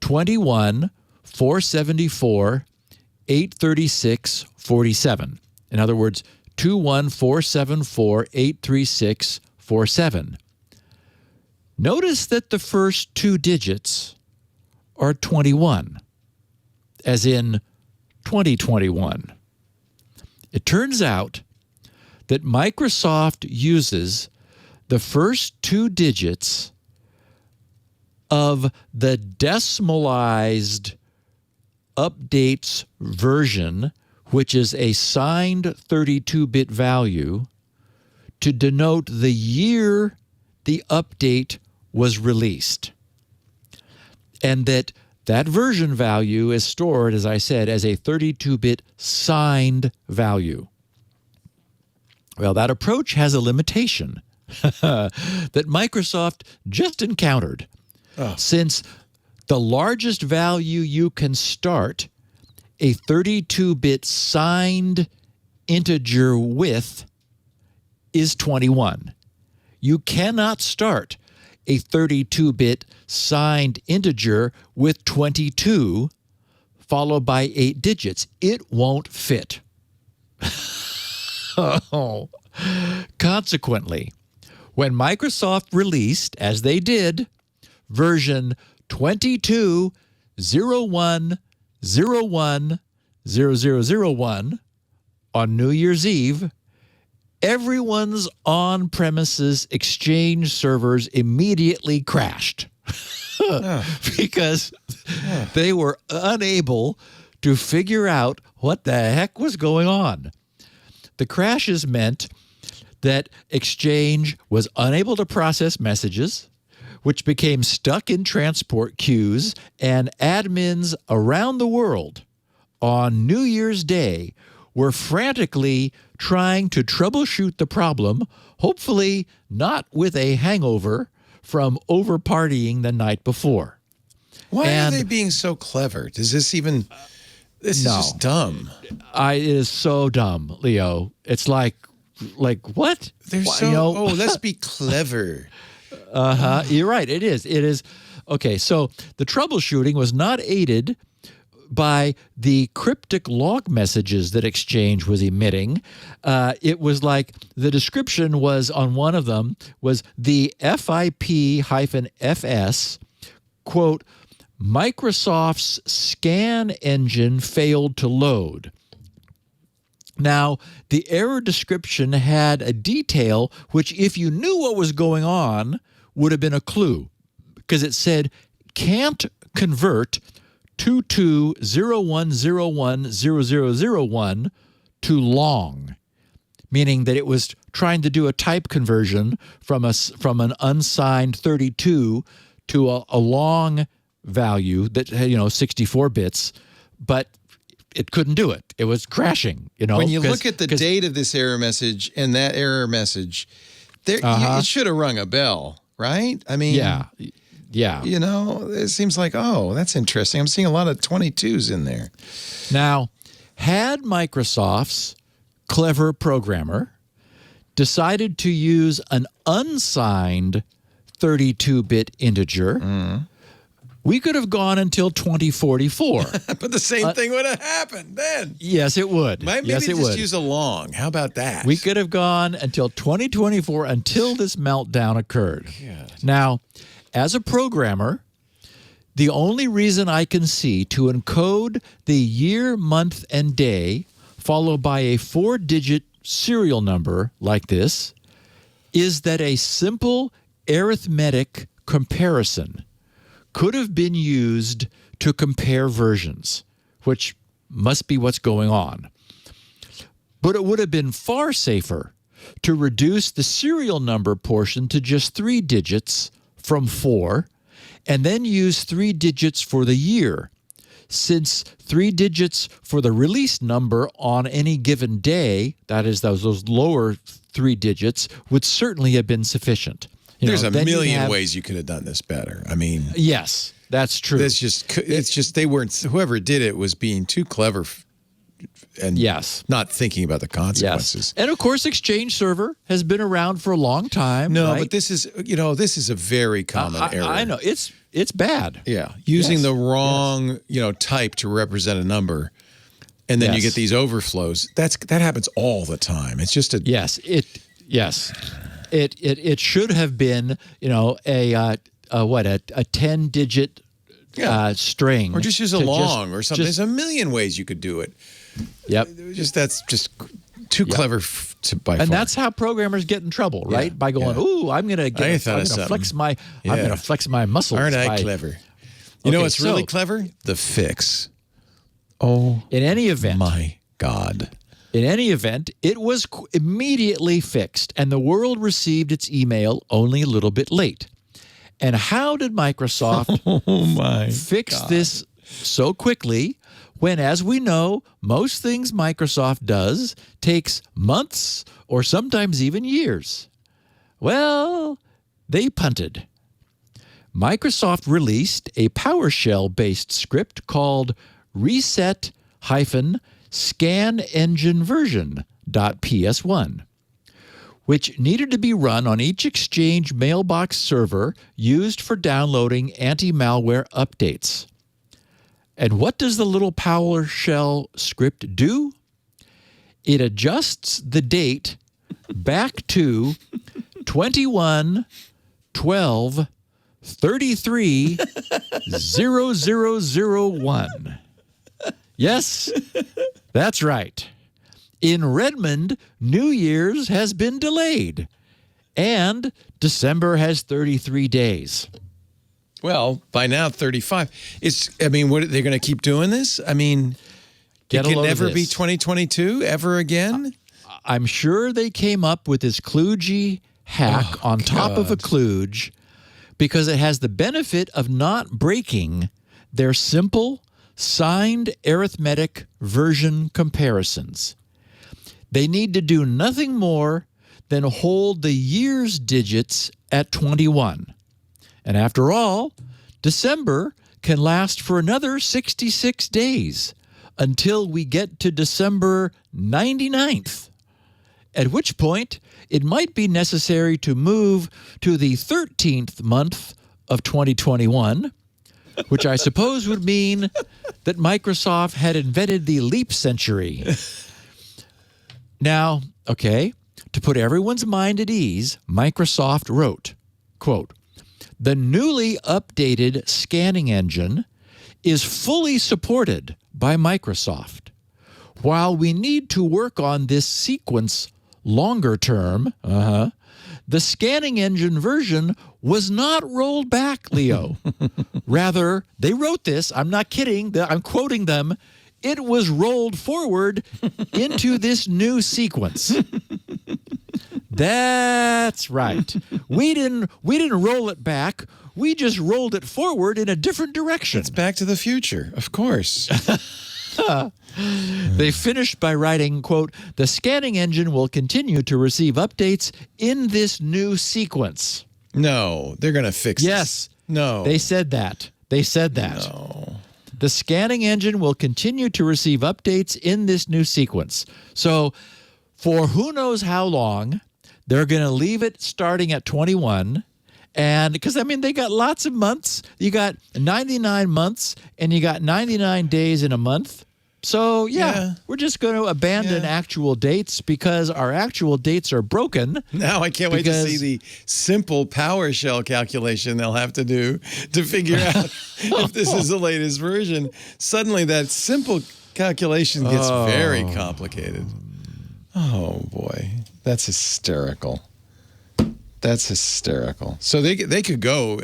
21,474,836.47. In other words, 21,474,836.47. Notice that the first 2 digits are 21, as in 2021. It turns out that Microsoft uses the first 2 digits of the decimalized updates version, which is a signed 32-bit value, to denote the year the update was released. And that version value is stored, as I said, as a 32-bit signed value. Well, that approach has a limitation that Microsoft just encountered. since the largest value you can start a 32-bit signed integer with is 21. You cannot start a 32-bit signed integer with 22 followed by 8 digits. It won't fit. Consequently, when Microsoft released, as they did, version 22.01.01.0001 on New Year's Eve, everyone's on-premises Exchange servers immediately crashed because they were unable to figure out what the heck was going on. The crashes meant that Exchange was unable to process messages, which became stuck in transport queues, and admins around the world on New Year's Day were frantically trying to troubleshoot the problem, hopefully not with a hangover from over-partying the night before. Why are they being so clever? Does this even... This is just dumb. It is so dumb, Leo. It's like what? They're so... let's be clever. You're right. It is. It is. Okay, so the troubleshooting was not aided by the cryptic log messages that Exchange was emitting. It was like the description was on one of them was the FIP-FS, quote, Microsoft's scan engine failed to load. Now, the error description had a detail which, if you knew what was going on, would have been a clue, because it said, can't convert 22.01.01.0001 to long, meaning that it was trying to do a type conversion from an unsigned 32 to a long value that had 64 bits, but it couldn't do it. It was crashing. When you look at the date of this error message and that error message, it should have rung a bell, right? I mean, yeah. It seems like, that's interesting. I'm seeing a lot of 22s in there. Now, had Microsoft's clever programmer decided to use an unsigned 32-bit integer, we could have gone until 2044. But the same thing would have happened then. Yes, it would. Maybe just use a long. How about that? We could have gone until 2024 until this meltdown occurred. God. Now, as a programmer, the only reason I can see to encode the year, month, and day followed by a 4-digit serial number like this is that a simple arithmetic comparison could have been used to compare versions, which must be what's going on. But it would have been far safer to reduce the serial number portion to just 3 digits from 4, and then use 3 digits for the year, since 3 digits for the release number on any given day, that is those lower 3 digits, would certainly have been sufficient. There's a million ways you could have done this better. I mean, yes, that's true. It's just they weren't. Whoever did it was being too clever, and not thinking about the consequences. Yes. And of course, Exchange Server has been around for a long time. No, right? but this is a very common error. I know it's bad. Yeah, using the wrong type to represent a number, and then you get these overflows. That happens all the time. It's just a It should have been, a 10-digit string, or just use a long or something. There's a million ways you could do it. Yep. That's just too clever by far. And that's how programmers get in trouble, right? By going, "Ooh, I'm gonna flex my muscles." Aren't I clever? You know what's really clever? The fix. Oh, in any event, my God. In any event, it was immediately fixed, and the world received its email only a little bit late. And how did Microsoft fix this so quickly when, as we know, most things Microsoft does takes months or sometimes even years? Well, they punted. Microsoft released a PowerShell-based script called reset-scan-engine-version.ps1, which needed to be run on each Exchange mailbox server used for downloading anti-malware updates. And what does the little PowerShell script do? It adjusts the date back to 21/12/33/0001. Yes, that's right. In Redmond, New Year's has been delayed, and December has 33 days. Well, by now, 35. What, they're going to keep doing this? I mean, Get it a can load of never be this. 2022 ever again? I'm sure they came up with this kludgy hack on top of a kludge because it has the benefit of not breaking their simple signed arithmetic version comparisons. They need to do nothing more than hold the year's digits at 21. And after all, December can last for another 66 days until we get to December 99th, at which point it might be necessary to move to the 13th month of 2021, which I suppose would mean that Microsoft had invented the leap century. Now, okay, to put everyone's mind at ease, Microsoft wrote, quote, "The newly updated scanning engine is fully supported by Microsoft. While we need to work on this sequence longer term, the scanning engine version was not rolled back, Leo. Rather, they wrote this, I'm not kidding, I'm quoting them, it was rolled forward into this new sequence." That's right. We didn't roll it back. We just rolled it forward in a different direction. It's Back to the Future, of course. They finished by writing, quote, "The scanning engine will continue to receive updates in this new sequence." No, they're going to fix Yes. this. No. They said that. No. The scanning engine will continue to receive updates in this new sequence. So for who knows how long, they're going to leave it starting at 21. And because, they got lots of months. You got 99 months and you got 99 days in a month. So, we're just going to abandon actual dates because our actual dates are broken. Now I can't wait to see the simple PowerShell calculation they'll have to do to figure out if this is the latest version. Suddenly that simple calculation gets very complicated. Oh, boy. That's hysterical. That's hysterical. So they could go,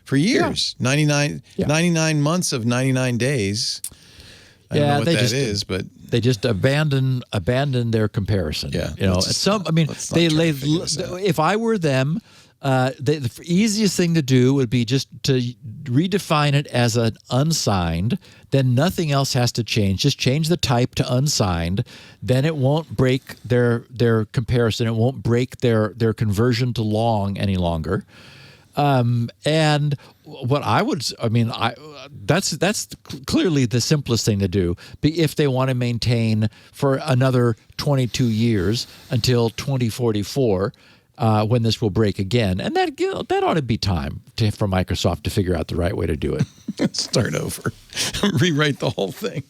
for years. 99 months of 99 days. I don't know what that is, but they just abandon their comparison. Yeah, if I were them, the easiest thing to do would be just to redefine it as an unsigned. Then nothing else has to change. Just change the type to unsigned. Then it won't break their comparison. It won't break their conversion to long any longer. And what I would, that's clearly the simplest thing to do. If they want to maintain for another 22 years until 2044, when this will break again, and that ought to be time for Microsoft to figure out the right way to do it. Start over, rewrite the whole thing.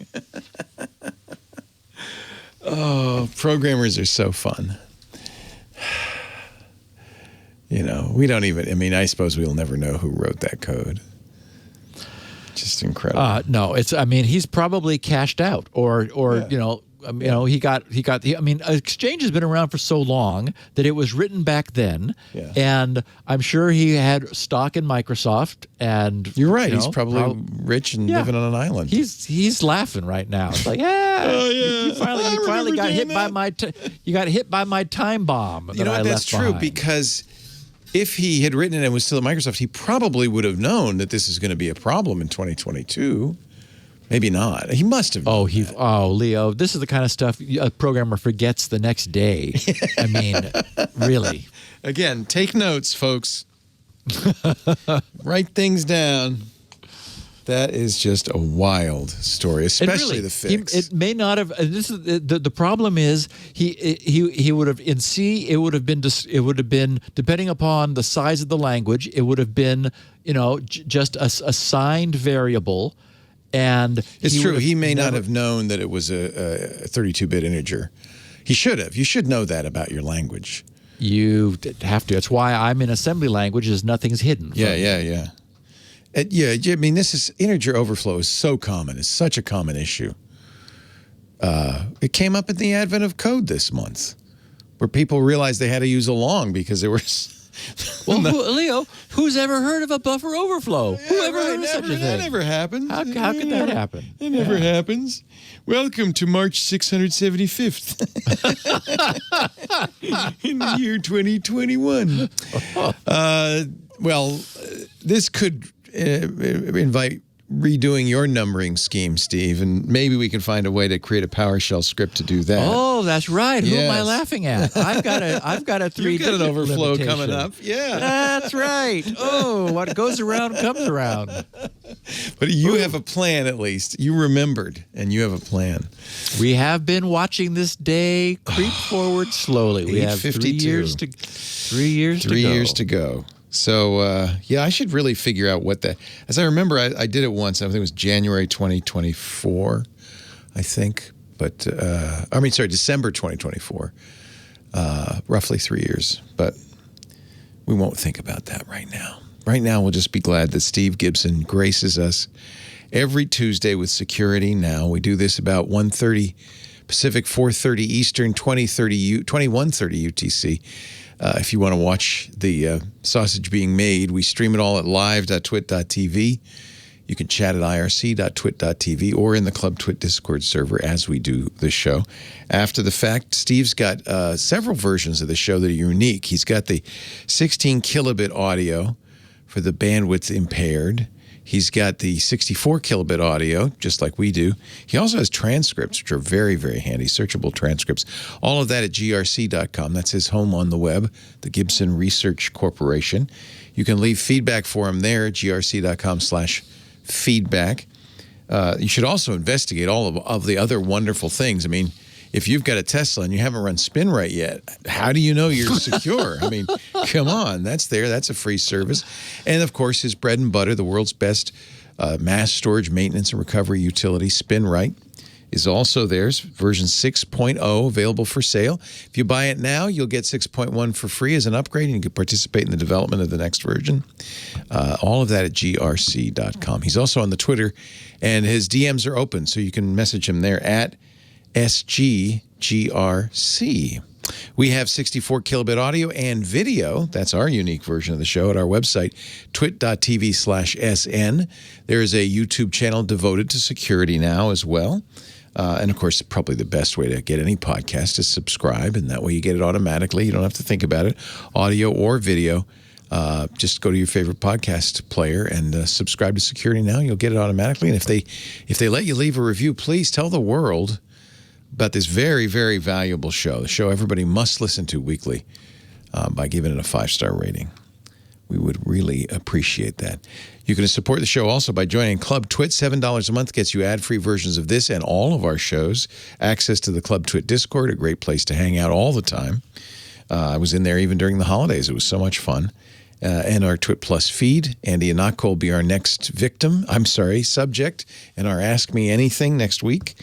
Oh, programmers are so fun. We don't even, I suppose we'll never know who wrote that code. Just incredible. No, he's probably cashed out or he got Exchange has been around for so long that it was written back then. Yeah. And I'm sure he had stock in Microsoft and you're right. He's probably rich and living on an island. He's laughing right now. It's like, you finally got hit by my time bomb. That's true because if he had written it and was still at Microsoft, he probably would have known that this is going to be a problem in 2022. Maybe not. He must have. Leo, this is the kind of stuff a programmer forgets the next day. Really. Again, take notes, folks. Write things down. That is just a wild story, especially the fix. It may not have. This is the problem. Is he would have in C? It would have been depending upon the size of the language. It would have been just a signed variable, and it's true. He may not have known that it was a 32-bit integer. He should have. You should know that about your language. You have to. That's why I'm in assembly language. Is nothing's hidden. Yeah. I mean, integer overflow is so common. It's such a common issue. It came up in the advent of code this month, where people realized they had to use a long because there were. Well, Leo, who's ever heard of a buffer overflow? Who ever heard of such a thing? That never happens. How could that happen? It never happens. Welcome to March 675th in the year 2021. This could invite redoing your numbering scheme, Steve, and maybe we can find a way to create a PowerShell script to do that. Oh, that's right. Yes. Who am I laughing at? I've got a 3-digit You've got an overflow limitation. coming up. Yeah. That's right. Oh, what goes around comes around. But you have a plan, at least. You remembered, and you have a plan. We have been watching this day creep forward slowly. We have 3 years to 3 years to go. 3 years to go. So, I should really figure out what that... As I remember, I did it once. I think it was January 2024, I think. But, December 2024. Roughly 3 years. But we won't think about that right now. Right now, we'll just be glad that Steve Gibson graces us every Tuesday with Security Now. We do this about 1:30 Pacific, 4:30 Eastern, 21:30 UTC. If you want to watch the sausage being made, we stream it all at live.twit.tv. You can chat at irc.twit.tv or in the Club Twit Discord server as we do the show. After the fact, Steve's got several versions of the show that are unique. He's got the 16 kilobit audio for the bandwidth impaired. He's got the 64 kilobit audio, just like we do. He also has transcripts, which are very, very handy, searchable transcripts. All of that at grc.com. That's his home on the web, the Gibson Research Corporation. You can leave feedback for him there at grc.com/feedback. You should also investigate all of the other wonderful things. I mean, if you've got a Tesla and you haven't run SpinRite yet, how do you know you're secure? I mean, come on, that's there. That's a free service. And, of course, his bread and butter, the world's best mass storage maintenance and recovery utility, SpinRite, is also theirs. Version 6.0 available for sale. If you buy it now, you'll get 6.1 for free as an upgrade, and you can participate in the development of the next version. All of that at grc.com. He's also on the Twitter, and his DMs are open, so you can message him there at SGGRC. We have 64 kilobit audio and video. That's our unique version of the show at our website, twit.tv/SN. There is a YouTube channel devoted to Security Now as well. And, of course, probably the best way to get any podcast is subscribe, and that way you get it automatically. You don't have to think about it, audio or video. Just go to your favorite podcast player and subscribe to Security Now. You'll get it automatically. And if they let you leave a review, please tell the world about this very, very valuable show, the show everybody must listen to weekly, by giving it a 5-star rating. We would really appreciate that. You can support the show also by joining Club Twit. $7 a month gets you ad-free versions of this and all of our shows, access to the Club Twit Discord, a great place to hang out all the time. I was in there even during the holidays. It was so much fun. And our Twit Plus feed. Andy Anako will be our next subject, and our Ask Me Anything next week.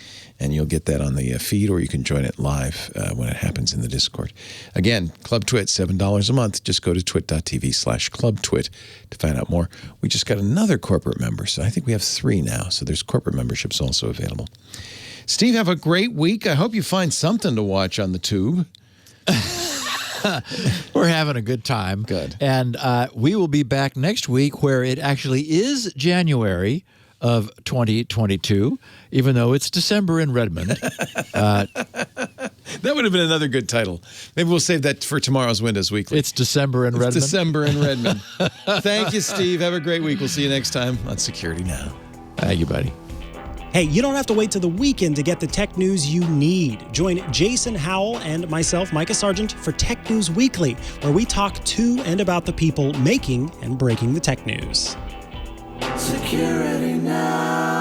And you'll get that on the feed, or you can join it live when it happens in the Discord. Again, Club Twit, $7 a month. Just go to twit.tv/clubtwit to find out more. We just got another corporate member, so I think we have 3 now. So there's corporate memberships also available. Steve, have a great week. I hope you find something to watch on the tube. We're having a good time. Good. And we will be back next week, where it actually is January of 2022, even though it's December in Redmond. That would have been another good title. Maybe we'll save that for tomorrow's Windows Weekly. It's December in Redmond. December in Redmond. Thank you, Steve. Have a great week. We'll see you next time on Security Now. Thank you, buddy. Hey, you don't have to wait till the weekend to get the tech news you need. Join Jason Howell and myself, Micah Sargent, for Tech News Weekly, where we talk to and about the people making and breaking the tech news. Security Now.